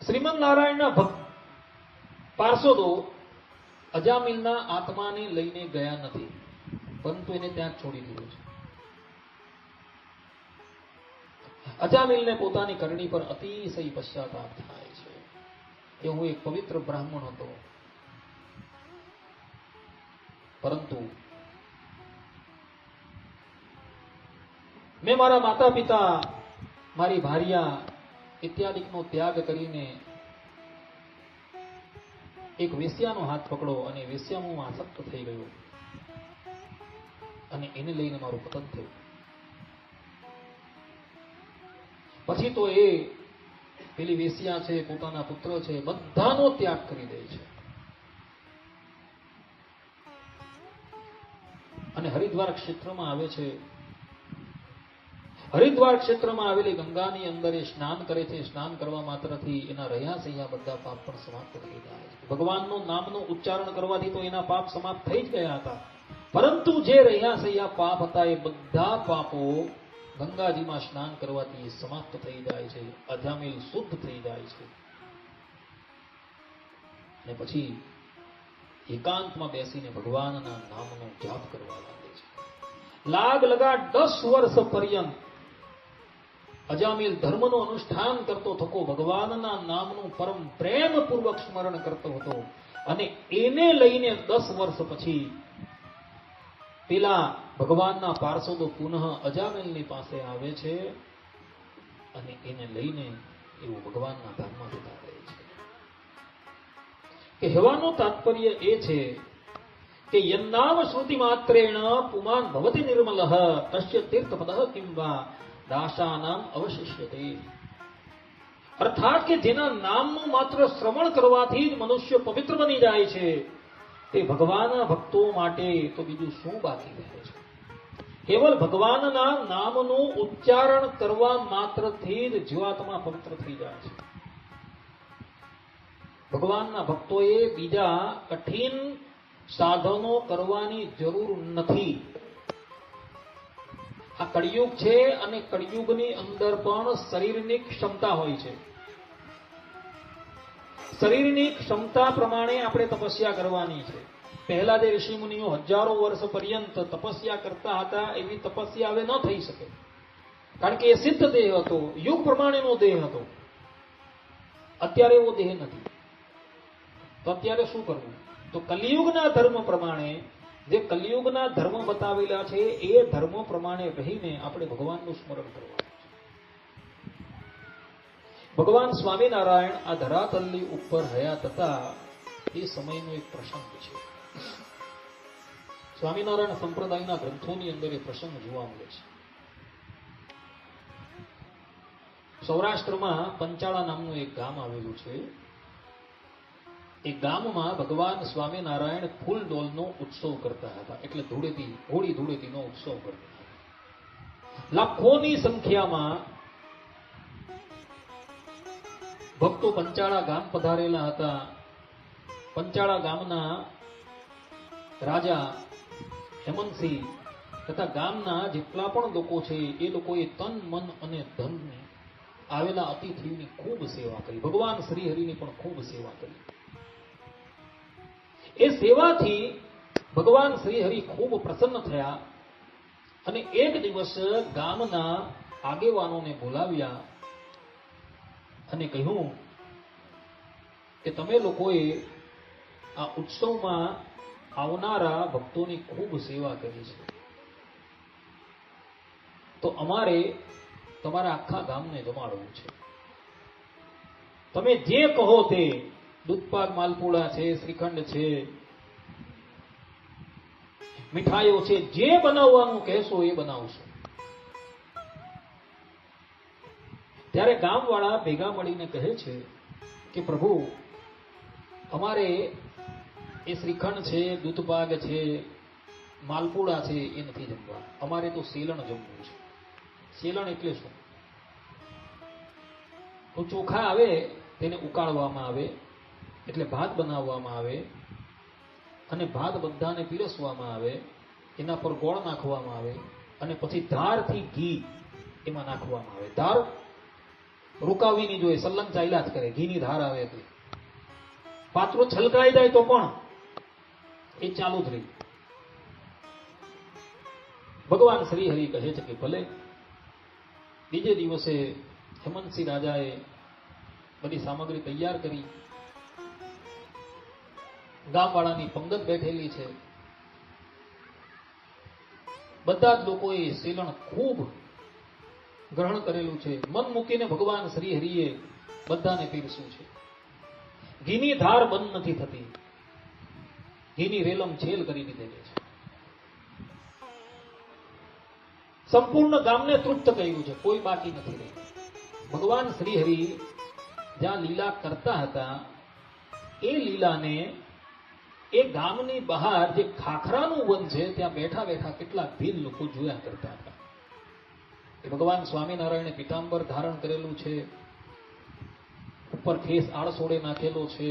[SPEAKER 2] શ્રીમદ નારાયણના પાર્ષદો અજામિલના આત્માને લઈને ગયા નથી, પરંતુ એને ત્યાં છોડી દીધો છે. અજામિલને પોતાની કરણી પર અતિશય પશ્ચાતાપ થાય છે કે હું એક પવિત્ર બ્રાહ્મણ હતો, પરંતુ મેં મારા માતા પિતા, મારી ભાર્યા ઇત્યાદિકનો ત્યાગ કરીને એક વેશ્યાનો હાથ પકડો અને વેશ્યામાં હું આસક્ત થઈ ગયો અને એને લઈને મારું પતન થયું. પછી તો એ પેલી વેશ્યા છે, પોતાના પુત્ર છે, બધાનો ત્યાગ કરી દે છે અને હરિદ્વાર ક્ષેત્રમાં આવે છે. હરિદ્વાર ક્ષેત્રમાં આવેલી ગંગાની અંદર એ સ્નાન કરે છે. સ્નાન કરવા માત્રથી એના રહ્યા સહ્યા બધા પાપ પણ સમાપ્ત થઈ જાય છે. ભગવાનનું નામનું ઉચ્ચારણ કરવાથી તો એના પાપ સમાપ્ત થઈ જ ગયા હતા, પરંતુ જે રહ્યા સહ્યા પાપ હતા એ બધા પાપો ગંગાજીમાં સ્નાન કરવાથી સમાપ્ત થઈ જાય છે, અજામિલ શુદ્ધ થઈ જાય છે. અને પછી એકાંતમાં બેસીને ભગવાનના નામનો જાપ કરવા લાગે છે. લગા 10 વર્ષ પર્યંત અજામિલ ધર્મનું અનુષ્ઠાન કરતો થકો ભગવાનના નામનું પરમ પ્રેમપૂર્વક સ્મરણ કરતો હતો અને એને લઈને 10 વર્ષ પછી પેલા ભગવાનના પાર્ષદો પુનઃ અજામિલની પાસે આવે છે અને એને લઈને એવું ભગવાનના ધામમાં જતા રહે છે. કહેવાનું તાત્પર્ય એ છે કે યન્નામ શ્રુતિ માત્રેણ પુમાન ભવતિ નિર્મલઃ તસ્ય તીર્થપદઃ કિંવા દાસાનામ અવશિષ્યતે. અર્થાત કે જેના નામનું માત્ર શ્રવણ કરવાથી જ મનુષ્ય પવિત્ર બની જાય છે, તે ભગવાનના ભક્તો માટે તો બીજું શું બાકી રહે છે. કેવલ ભગવાનના નામનું ઉચ્ચારણ કરવા માત્રથી જ જીવાત્મા પવિત્ર થઈ જાય છે. ભગવાનના ભક્તોએ બીજા કઠિન સાધનો કરવાની જરૂર નથી. આ કળિયુગ છે અને કળિયુગની અંદર પણ શરીરની ક્ષમતા હોય છે. શરીરની ક્ષમતા પ્રમાણે આપણે તપસ્યા કરવાની છે. પહેલા જે ઋષિ મુનિઓ હજારો વર્ષ પર્યંત તપસ્યા કરતા હતા એવી તપસ્યા હવે ન થઈ શકે, કારણ કે એ સિદ્ધ દેહ હતો, યુગ પ્રમાણેનો દેહ હતો. અત્યારે એવો દેહ નથી. તો અત્યારે શું કરવું? તો કલિયુગના ધર્મ પ્રમાણે, જે કલિયુગના ધર્મ બતાવેલા છે એ ધર્મ પ્રમાણે રહીને આપણે ભગવાનનું સ્મરણ કરવાનું છે. ભગવાન સ્વામિનારાયણ આ ધરાતલની ઉપર હયાત હતા એ સમયનો એક પ્રસંગ છે. સ્વામિનારાયણ સંપ્રદાયના ગ્રંથોની અંદર એ પ્રસંગ જોવા મળે છે. સૌરાષ્ટ્રમાં પંચાળા નામનું એક ગામ આવેલું છે. એ ગામમાં ભગવાન સ્વામિનારાયણ ફૂલ ડોલનો ઉત્સવ કરતા હતા, એટલે ધૂળેટી, હોળી ધૂળેટીનો ઉત્સવ કરતા હતા. લાખોની સંખ્યામાં ભક્તો પંચાળા ગામ પધારેલા હતા. પંચાળા ગામના રાજા હેમંતસિંહ તથા ગામના જેટલા પણ લોકો છે એ લોકોએ તન, મન અને ધન આવેલા અતિથિઓની ખૂબ સેવા કરી. ભગવાન શ્રી હરિની પણ ખૂબ સેવા કરી. એ સેવાથી ભગવાન શ્રી હરિ ખૂબ પ્રસન્ન થયા અને એક દિવસ ગામના આગેવાનોને બોલાવ્યા અને કહ્યું કે તમે લોકોએ આ ઉત્સવમાં આવનારા ભક્તોની ખૂબ સેવા કરી છે, તો અમારે તમારા આખા ગામને જમાડવું છે. તમે જે કહો તે, દૂધપાક, માલપુડા છે, શ્રીખંડ છે, મીઠાઈઓ છે, જે બનાવવાનું કહેશો એ બનાવશો. ત્યારે ગામવાળા ભેગા મળીને કહે છે કે પ્રભુ, અમારે એ શ્રીખંડ છે, દૂધપાક છે, માલપુડા છે એ નથી જમવા, અમારે તો સેલણ જમવું છે. સેલણ એટલે શું? તો ચોખા આવે તેને ઉકાળવામાં આવે, એટલે ભાત બનાવવામાં આવે અને ભાત બધાને પીરસવામાં આવે, એના પર ગોળ નાખવામાં આવે અને પછી ધારથી ઘી એમાં નાખવામાં આવે. ધાર રોકાવી નહીં જોઈએ, સલંગ ચાલ્યા જ કરે. ઘીની ધાર આવે એટલે પાત્રો છલકાઈ જાય તો પણ એ ચાલુ જ રહી. ભગવાન શ્રી હરિ કહે છે કે ભલે. બીજે દિવસે હેમંતસિંહ રાજાએ બધી સામગ્રી તૈયાર કરી. ગામવાળાની પંગત બેઠેલી છે. બધા જ લોકોએ સેલણ ખૂબ ગ્રહણ કરેલું છે. મન મૂકીને ભગવાન શ્રી હરિએ બધાને પીરસ્યું છે. ઘીની ધાર બંધ નથી થતી, ઘીની રેલમ છેલ કરી દીધેલી છે. સંપૂર્ણ ગામને તૃપ્ત કર્યું છે, કોઈ બાકી નથી રહ્યું. ભગવાન શ્રી હરિ જ્યાં લીલા કરતા હતા એ લીલાને એ ગામની બહાર જે ખાખરાનું વન છે ત્યાં બેઠા બેઠા કેટલાક ભીલ લોકો જોયા કરતા હતા. એ ભગવાન સ્વામિનારાયણે પીતાંબર ધારણ કરેલું છે, ઉપર ખેસ આળસોડે નાખેલો છે,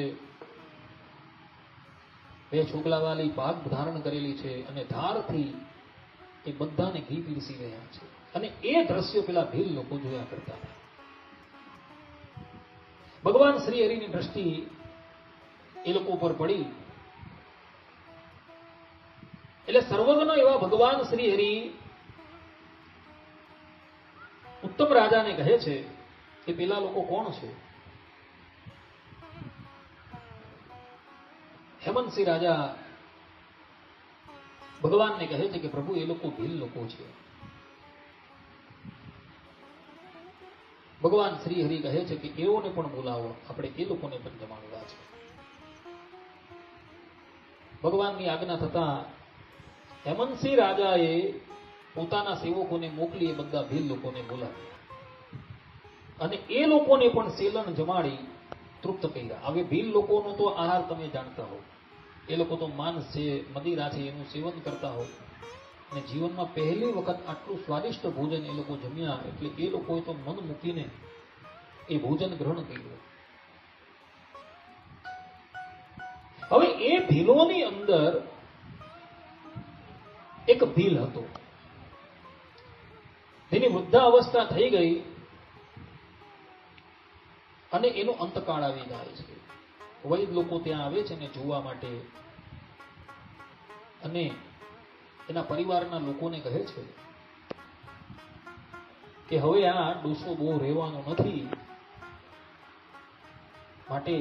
[SPEAKER 2] બે છોગલાવાળી પાગ ધારણ કરેલી છે અને ધારથી એ બધાને ઘી પીરસી રહ્યા છે. અને એ દ્રશ્યો પેલા ભીલ લોકો જોયા કરતા હતા. ભગવાન શ્રી હરિની દ્રષ્ટિ એ લોકો ઉપર પડી એટલે સર્વજ્ઞ એવા ભગવાન શ્રી હરિ ઉત્તમ રાજાને કહે છે કે પેલા લોકો કોણ છે? હેમંતસિંહ રાજા ભગવાનને કહે છે કે પ્રભુ એ લોકો ભીલ લોકો છે. ભગવાન શ્રી હરિ કહે છે કે એઓને પણ બોલાવો, આપણે એ લોકોને પણ જમાડવા છે. ભગવાનની આજ્ઞા થતા હેમંતસિંહ રાજાએ પોતાના સેવકોને મોકલી એ બધા ભીલ લોકોને બોલાવ્યા અને એ લોકોને પણ સેલન જમાડી તૃપ્ત કર્યા. હવે ભીલ લોકોનો તો આહાર તમે જાણતા હો, એ લોકો તો માંસ છે, મદિરા છે, એનું સેવન કરતા હો અને જીવનમાં પહેલી વખત આટલું સ્વાદિષ્ટ ભોજન એ લોકો જમ્યા એટલે એ લોકોએ તો મન મૂકીને એ ભોજન ગ્રહણ કર્યું. હવે એ ભીલોની અંદર એક ભીલ હતો, તેની વૃદ્ધાવસ્થા થઈ ગઈ અને એનો અંતકાળ આવી જાય છે. વૈદ લોકો ત્યાં આવે છે ને જોવા માટે અને એના પરિવારના લોકોને કહે છે કે હવે આ ડોસો બહુ રહેવાનો નથી, માટે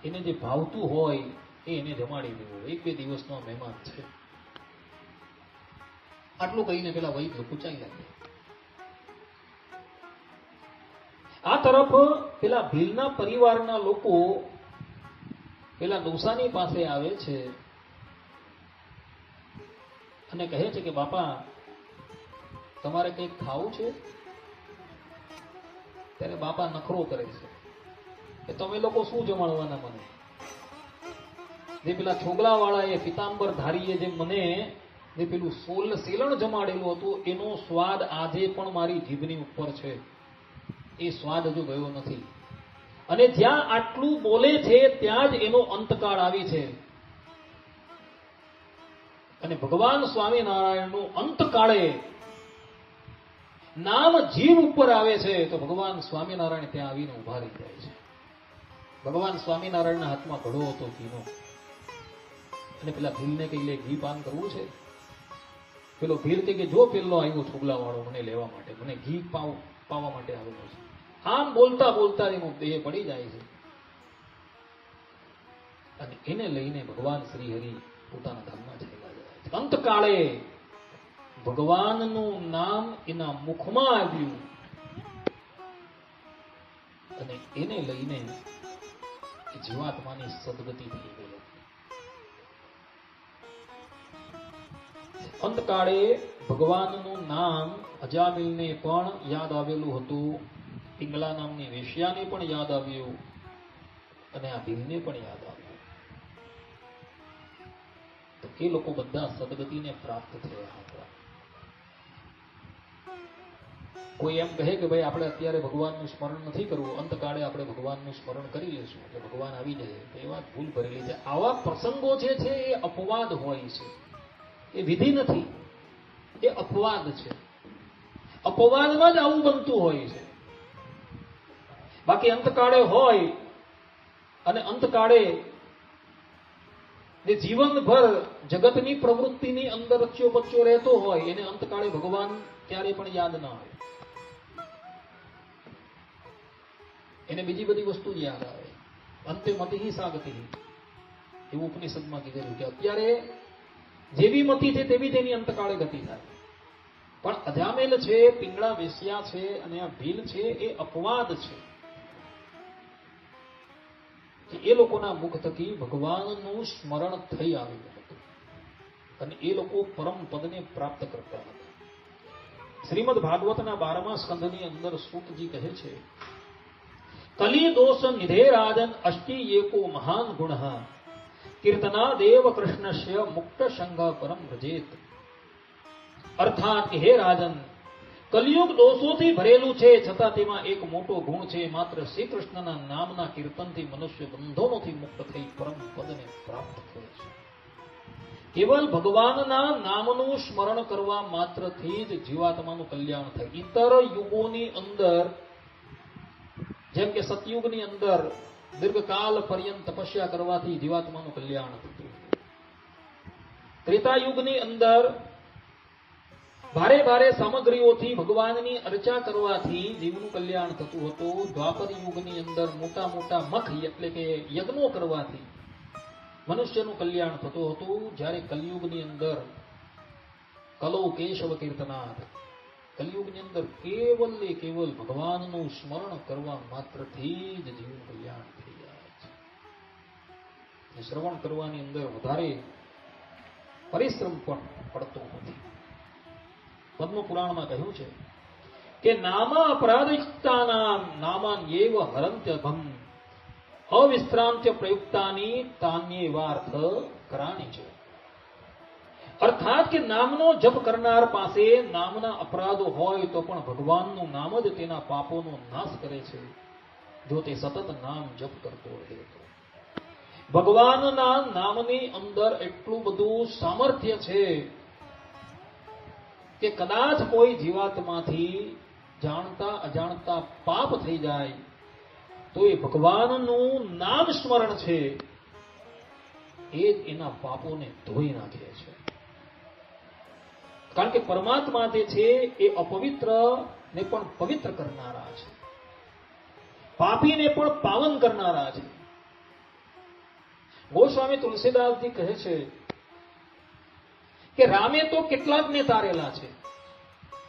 [SPEAKER 2] એને જે ભાવતું હોય એ એને જમાડી દેવું, 1-2 દિવસનો મહેમાન છે. આટલું કહીને પેલા વૈદ લોકો ચાલ્યા ગયા. આ તરફ પેલા ભીલના પરિવારના લોકો પેલા ડોસાની પાસે આવે છે અને કહે છે કે બાપા તમારે કંઈક ખાવું છે? ત્યારે બાપા નખરો કરે છે કે તમે લોકો શું જમાડવાના મને? જે પેલા છોગલા વાળા એ પિતાંબર ધારીએ જે મને જે પેલું સેલણ જમાડેલું હતું એનો સ્વાદ આજે પણ મારી જીભની ઉપર છે, એ સ્વાદ હજુ ગયો નથી. અને જ્યાં આટલું બોલે છે ત્યાં જ એનો અંતકાળ આવી છે. અને ભગવાન સ્વામિનારાયણનું અંતકાળે નામ જીવ ઉપર આવે છે તો ભગવાન સ્વામિનારાયણ ત્યાં આવીને ઉભા રહી જાય છે. ભગવાન સ્વામિનારાયણના હાથમાં ઘડો હતો ઘીનો અને પેલા ભીલને કહી લે ઘી પાન કરવું છે? પેલો ભીલ કે જો પેલો આવ્યો છોગલા વાળો મને લેવા માટે, મને ઘી પાવા માટે આવેલો છે. આમ બોલતા બોલતા એનો દેહ પડી જાય છે અને એને લઈને ભગવાન શ્રી હરિ પોતાના ધામમાં ચાલ્યા જાય છે. અંતકાળે ભગવાનનું નામ એના મુખમાં આવ્યું અને એને લઈને જીવાત્માની સદગતિ થઈ ગઈ. અંતકાળે ભગવાનનું નામ અજામિલને પણ યાદ આવેલું હતું, પિંગલા નામની વેશ્યાને પણ યાદ આવ્યું અને આ ભીલને પણ યાદ આવ્યું. તો એ લોકો બધા સદગતિને પ્રાપ્ત થયા હતા. કોઈ એમ કહે કે ભાઈ આપણે અત્યારે ભગવાનનું સ્મરણ નથી કરવું, અંતકાળે આપણે ભગવાનનું સ્મરણ કરી લેશું એટલે ભગવાન આવી જાય, તો એ વાત ભૂલ ભરેલી છે. આવા પ્રસંગો જે છે એ અપવાદ હોય છે, એ વિધિ નથી, એ અપવાદ છે. અપવાદમાં જ આવું બનતું હોય છે. બાકી અંતકાળે હોય અને અંતકાળે જે જીવનભર જગતની પ્રવૃત્તિની અંદર રચ્યો બચ્યો રહેતો હોય એને અંતકાળે ભગવાન ક્યારે પણ યાદ ના હોય, એને બીજી બધી વસ્તુ જ યાદ આવે. અંતે મતિ સાગતિ એવું ઉપનિષદમાં કીધેલું કે અત્યારે જેવી મતિ છે તેવી તેની અંતકાળે ગતિ થાય. પણ અજામેલ છે, પિંગળા વેશ્યા છે અને આ ભીલ છે એ અપવાદ છે કે એ લોકોના મુખ થકી ભગવાનનું સ્મરણ થઈ આવ્યું હતું અને એ લોકો પરમ પદને પ્રાપ્ત કરતા હતા. શ્રીમદ ભાગવતના 12મા સ્કંધની અંદર સૂતજી કહે છે, કલી દોષ નિધે રાજન અષ્ટિ એકો મહાન ગુણ કીર્તના દેવ કૃષ્ણસ્ય મુક્ત સંઘ પરમ વ્રજેત. અર્થાત કે હે રાજન, કલિયુગ દોષોથી ભરેલું છે, છતાં તેમાં એક મોટો ગુણ છે. માત્ર શ્રી કૃષ્ણના નામના કીર્તનથી મનુષ્ય બંધનોથી મુક્ત થઈ પરમ પદને પ્રાપ્ત કરે છે. કેવલ ભગવાનના નામનું સ્મરણ કરવા માત્રથી જ જીવાત્માનું કલ્યાણ થાય. ઇતર યુગોની અંદર, જેમ કે સતયુગની અંદર દીર્ઘકાલ પર્યંત તપસ્યા કરવાથી જીવાત્માનું કલ્યાણ થતું, ત્રેતાયુગની અંદર ભારે ભારે સામગ્રીઓથી ભગવાનની અર્ચા કરવાથી જીવનું કલ્યાણ થતું હતું. દ્વાપર યુગની અંદર મોટા મોટા મખ એટલે કે યજ્ઞો કરવાથી મનુષ્યનું કલ્યાણ થતું હતું. જ્યારે કલયુગની અંદર કલો કેશવ કીર્તનાથ, કલયુગની અંદર કેવલ ભગવાનનું સ્મરણ કરવા માત્રથી જ જીવનું કલ્યાણ થઈ જાય છે. શ્રવણ કરવાની અંદર વધારે પરિશ્રમ પણ પડતો નથી. પદ્મ પુરાણમાં કહ્યું છે કે નામા અપરાધિકતાનામ નામાન એવ હરંત્યભમ અવિશ્રાંત્ય પ્રયુક્તાની તાન્યેવાર્થ કરાણી છે. અર્થાત કે નામનો જપ કરનાર પાસે નામના અપરાધો હોય તો પણ ભગવાનનું નામ જ તેના પાપોનો નાશ કરે છે, જો તે સતત નામ જપ કરતો રહે તો. ભગવાનના નામની અંદર એટલું બધું સામર્થ્ય છે કે કદાચ કોઈ જીવાત્માથી જાણતા અજાણતા પાપ થઈ જાય તો એ ભગવાનનું નામ સ્મરણ છે એ જ એના પાપોને ધોઈ નાખે છે. કારણ કે પરમાત્મા જે છે એ અપવિત્ર ને પણ પવિત્ર કરનારા છે, પાપીને પણ પાવન કરનારા છે. ગોસ્વામી તુલસીદાસજી કહે છે કે રામે તો કેટલાકને તારેલા છે,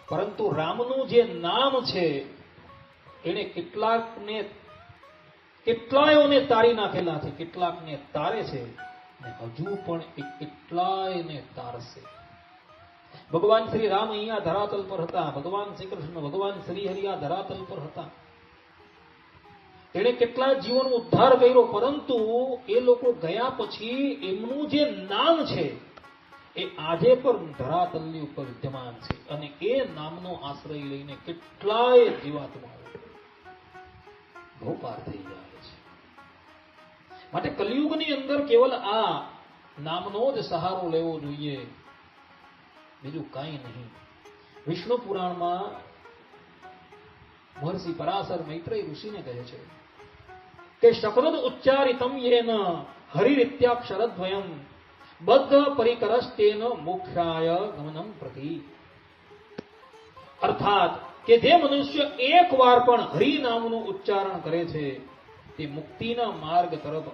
[SPEAKER 2] પરંતુ રામનું જે નામ છે એને કેટલાયોને તારી નાખેલા છે, કેટલાકને તારે છે અને હજુ પણ એ કેટલાયને તારશે. ભગવાન શ્રી રામ અહીંયા ધરાતલ પર હતા, ભગવાન શ્રી કૃષ્ણ, ભગવાન શ્રી હરિ આ ધરાતલ પર હતા. તેણે કેટલા જીવોનો ઉદ્ધાર કર્યો, પરંતુ એ લોકો ગયા પછી એમનું જે નામ છે એ આજે પણ ધરાતલની ઉપર વિદ્યમાન છે અને એ નામનો આશ્રય લઈને કેટલાય જીવાત્માઓ ભોપાર થઈ જાય છે. માટે કલિયુગની અંદર કેવલ આ નામનો જ સહારો લેવો જોઈએ, બીજું કાંઈ નહીં. વિષ્ણુ પુરાણમાં મહર્ષિ પરાશર મૈત્રેય ઋષિને કહે છે કે શબ્દ ઉચ્ચારિતમ યેન હરિરીત્યાક્ષરદ્વયમ બદ્ધ પરિકરસ્તેન મોક્ષાય ગમનમ પ્રતિ. અર્થાત કે જે મનુષ્ય એક વાર પણ હરિ નામનું ઉચ્ચારણ કરે છે તે મુક્તિના માર્ગ તરફ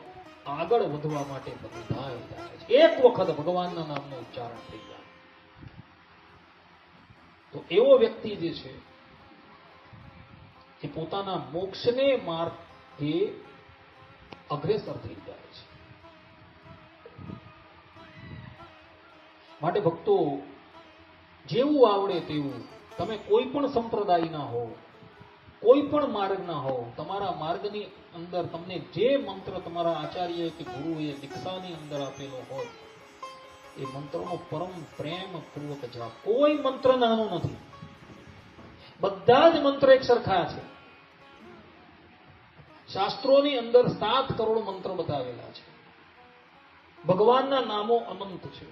[SPEAKER 2] આગળ વધવા માટે બંધાઈ જાય છે. એક વખત ભગવાનના નામનું ઉચ્ચારણ થઈ જાય તો એવો વ્યક્તિ જે છે એ પોતાના મોક્ષને માર્ગે અગ્રેસર થઈ જાય છે. માટે ભક્તો, જેવું આવડે તેવું, તમે કોઈ પણ સંપ્રદાયના હો, કોઈ પણ માર્ગના હો, તમારા માર્ગની અંદર તમને જે મંત્ર તમારા આચાર્ય કે ગુરુએ દીક્ષાની અંદર આપેલો હોય એ મંત્રનો પરમ પ્રેમ પૂર્વક જાપ. કોઈ મંત્ર નાનો નથી, બધા જ મંત્ર એક સરખા છે. શાસ્ત્રોની અંદર 7 કરોડ મંત્ર બતાવેલા છે. ભગવાનના નામો અનંત છે.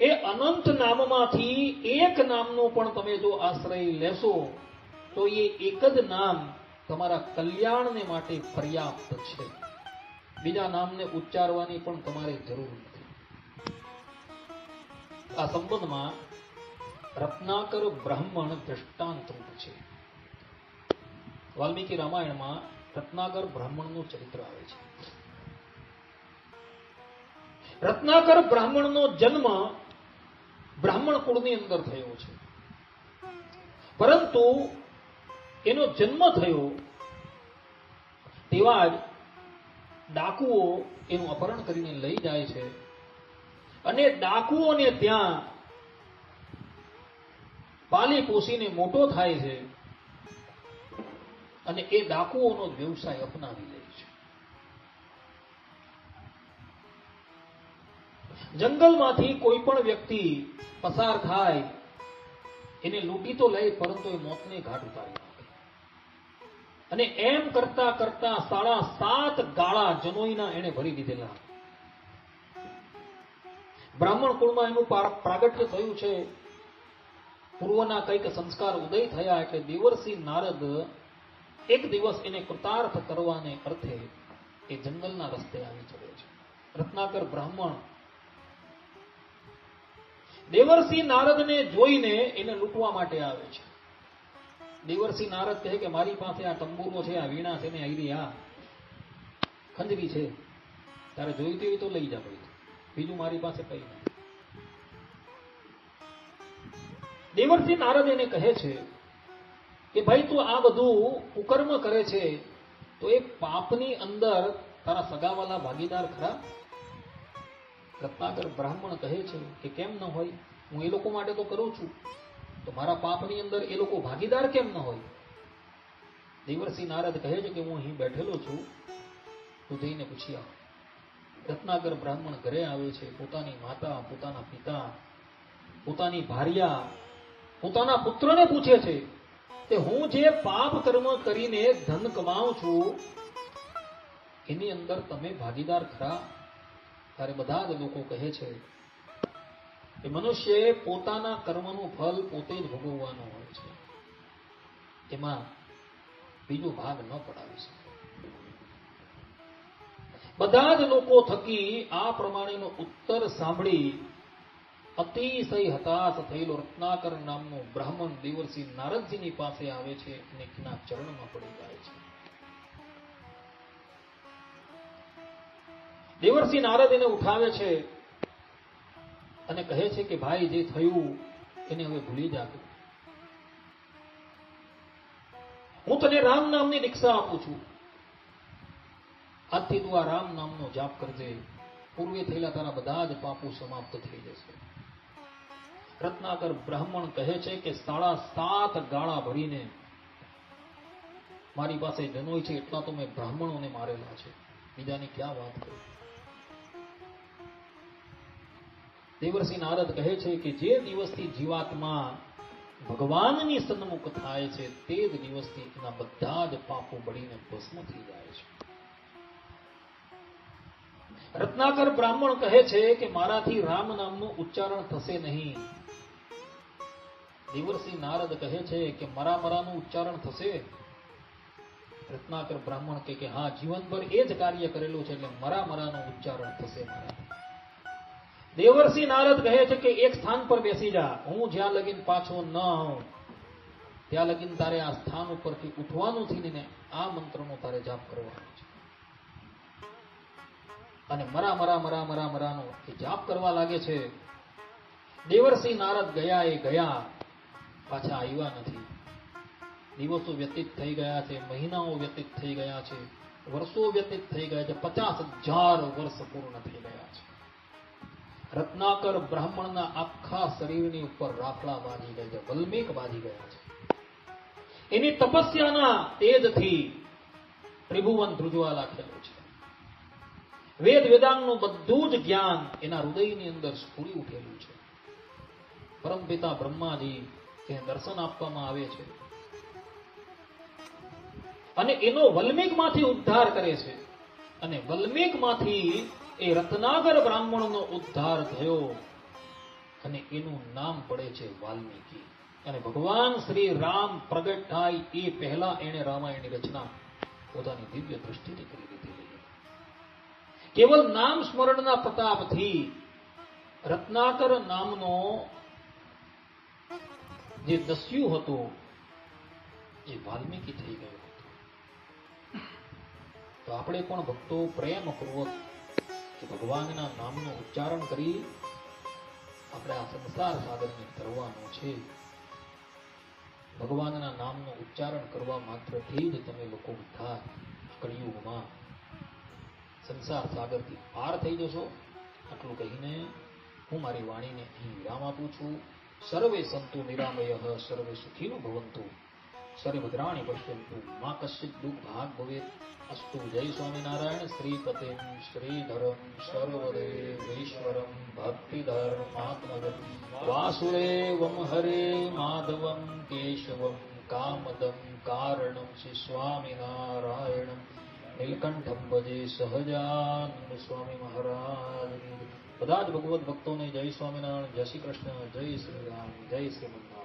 [SPEAKER 2] એ અનંત નામમાંથી એક નામનો પણ તમે જો આશ્રય લેશો તો એ એક જ નામ તમારા કલ્યાણને માટે પર્યાપ્ત છે. બીજા નામને ઉચ્ચારવાની પણ તમારે જરૂર નથી. આ સંબંધમાં રત્નાકર બ્રાહ્મણ દ્રષ્ટાંતરૂપ છે. વાલ્મીકી રામાયણમાં રત્નાકર બ્રાહ્મણનું ચરિત્ર આવે છે. રત્નાકર બ્રાહ્મણનો જન્મ બ્રાહ્મણ કુળની અંદર થયો છે, પરંતુ એનો જન્મ થયો તેવા જ ડાકુઓ એનું અપહરણ કરીને લઈ જાય છે અને ડાકુઓને ત્યાં પાલી પોષીને મોટો થાય છે અને એ ડાકુઓનો જ વ્યવસાય અપનાવી લે છે. જંગલમાંથી કોઈ પણ વ્યક્તિ પસાર થાય એને લૂંટી તો લે, પરંતુ એ મોતને ઘાટ ઉતારી નાખે. અને એમ કરતા કરતા 7.5 ગાળા જનોઈના એને ભરી દીધેલા. બ્રાહ્મણ કુળમાં એનું પ્રાગટ્ય થયું છે. પૂર્વના કંઈક સંસ્કાર ઉદય થયા એટલે દેવર્ષિ નારદ એક દિવસ એને કૃતાર્થ કરવાને અર્થે એ જંગલના રસ્તે આવી ચડે છે. રત્નાકર બ્રાહ્મણ દેવર્ષિ નારદને જોઈને એને લૂંટવા માટે આવે છે. દેવર્ષિ નારદ કહે કે મારી પાસે આ તંબુરો છે, આ વીણા છે, ને આયરી આ ખંજરી છે, તારે જોઈતી હોય તો લઈ જા, ભાઈ, બીજું મારી પાસે કઈ નથી. દેવર્ષિ નારદ એને કહે છે કે ભાઈ તું આ બધું કુકર્મ કરે છે તો એ પાપની અંદર તારા સગાવાલા ભાગીદાર ખરા? રત્નાકર બ્રાહ્મણ કહે છે કે કેમ ન હોય, હું એ લોકો માટે તો કરું છું, તો મારા પાપની અંદર એ લોકો ભાગીદાર કેમ ન હોય? દેવર્ષિ નારદ કહે છે કે હું અહીં બેઠેલો છું, તું જઈને પૂછી આવ. રત્નાકર બ્રાહ્મણ ઘરે આવે છે. પોતાની માતા, પોતાના પિતા, પોતાની ભાર્યા, પોતાના પુત્રને પૂછે છે કે હું જે પાપ કર્મ કરીને ધન કમાઉં છું એની અંદર તમે ભાગીદાર ખરા? ત્યારે બધા જ લોકો કહે છે કે મનુષ્યએ પોતાના કર્મનું ફલ પોતે જ ભોગવવાનું હોય છે, એમાં બીજો ભાગ ન પડાવી શકે. બધા જ લોકો થકી આ પ્રમાણેનો ઉત્તર સાંભળી અતિશય હતાશ થયેલો રત્નાકર નામનો બ્રાહ્મણ દેવર્ષિ નારદજીની પાસે આવે છે અને એના ચરણમાં પડી જાય છે. દેવર્ષિ નારદ એને ઉઠાવે છે અને કહે છે કે ભાઈ જે થયું એને હવે ભૂલી જા. હું તને રામ નામની દીક્ષા આપું છું. આજથી તું આ રામ નામનો જાપ કરજે. પૂર્વે થયેલા તારા બધા જ પાપો સમાપ્ત થઈ જશે. રત્નાકર બ્રાહ્મણ કહે છે કે 7.5 ગાળા ભરીને મારી પાસે જનોઈ છે એટલા તો મેં બ્રાહ્મણોને મારેલા છે, બીજાની ક્યાં વાત કરી. દેવર્ષિ નારદ કહે છે કે જે દિવસથી જીવાત્મા ભગવાનની સન્મુખ થાય છે તે જ દિવસથી એના બધા જ પાપો બળીને ભસ્મ થઈ જાય છે. રત્નાકર બ્રાહ્મણ કહે છે કે મારાથી રામ નામનું ઉચ્ચારણ થશે નહીં. દેવર્ષિ નારદ કહે છે કે મરાનું ઉચ્ચારણ થશે? રત્નાકર બ્રાહ્મણ કે હા, જીવનભર એ જ કાર્ય કરેલું છે એટલે મરાનું ઉચ્ચારણ થશે મારાથી. દેવર્ષિ નારદ કહે છે કે એક સ્થાન પર બેસી જા, હું જ્યાં લગીન પાછો ન આવું ત્યાં લગીન તારે આ સ્થાન ઉપરથી ઉઠવાનું થી ને આ મંત્રનો તારે જાપ કરવાનો છે. અને મરાનો એ જાપ કરવા લાગે છે. દેવર્ષિ નારદ ગયા એ ગયા, પાછા આવ્યા નથી. દિવસો વ્યતીત થઈ ગયા છે, મહિનાઓ વ્યતીત થઈ ગયા છે, વર્ષો વ્યતીત થઈ ગયા છે, 50,000 વર્ષ પૂર્ણ થઈ ગયા છે. રત્નાકર બ્રાહ્મણના આખા શરીરની ઉપર રાખડા બાંધી ગયા છે, વલ્મીક બાંધી ગયા છે. એની તપસ્યાના તેજથી ત્રિભુવન ધ્રુજવા લાગેલું છે. વેદ વેદાંગનું બધું જ જ્ઞાન એના હૃદયની અંદર સ્ફુરી ઉઠેલું છે. પરમપિતા બ્રહ્માજી તેને દર્શન આપવામાં આવે છે અને એનો વલ્મીકમાંથી ઉદ્ધાર કરે છે. અને વલ્મીકમાંથી એ રત્નાકર બ્રાહ્મણનો ઉદ્ધાર થયો અને એનું નામ પડે છે વાલ્મીકી. અને ભગવાન શ્રી રામ પ્રગટ થાય એ પહેલા એણે રામાયણની રચના પોતાની દિવ્ય દૃષ્ટિથી કરી દીધી. કેવલ નામ સ્મરણના પ્રતાપથી રત્નાકર નામનો જે દસ્યુ હતો એ વાલ્મીકી થઈ ગયો હતો. તો આપણે પણ ભક્તો પ્રેમપૂર્વક ભગવાનના નામનું ઉચ્ચારણ કરી આપણે આ સંસાર સાગરને તરવાનો છે. ભગવાનના નામનું ઉચ્ચારણ કરવા માત્રથી જ તમે લોકો ઉદ્ધાર કળિયુગમાં સંસાર સાગરથી પાર થઈ જશો. આટલું કહીને હું મારી વાણીને અહીં વિરામ આપું છું. સર્વે સંતુ નિરામયઃ સર્વે સુખીનો ભવંતુ સર્વભદ્રાણિ પશ્યન્તુ મા કશ્ચિત દુઃખ ભાગ ભવેત. અસ્તુ. જય સ્વામિનારાયણ. શ્રીપતિમ શ્રીધરમ સર્વદેવેશ્વરમ ભક્તિધર્માત્મજમ વાસુદેવમ હરે માધવમ કેશવમ કામદમ કારણમ શ્રી સ્વામિનારાયણમ નીલકંઠમ ભજે સહજાનંદ સ્વામી મહારાજ. બધા જ ભગવત ભક્તોને જય સ્વામિનારાયણ, જય શ્રી કૃષ્ણ, જય શ્રી રામ, જય શ્રી મન્નારાયણ.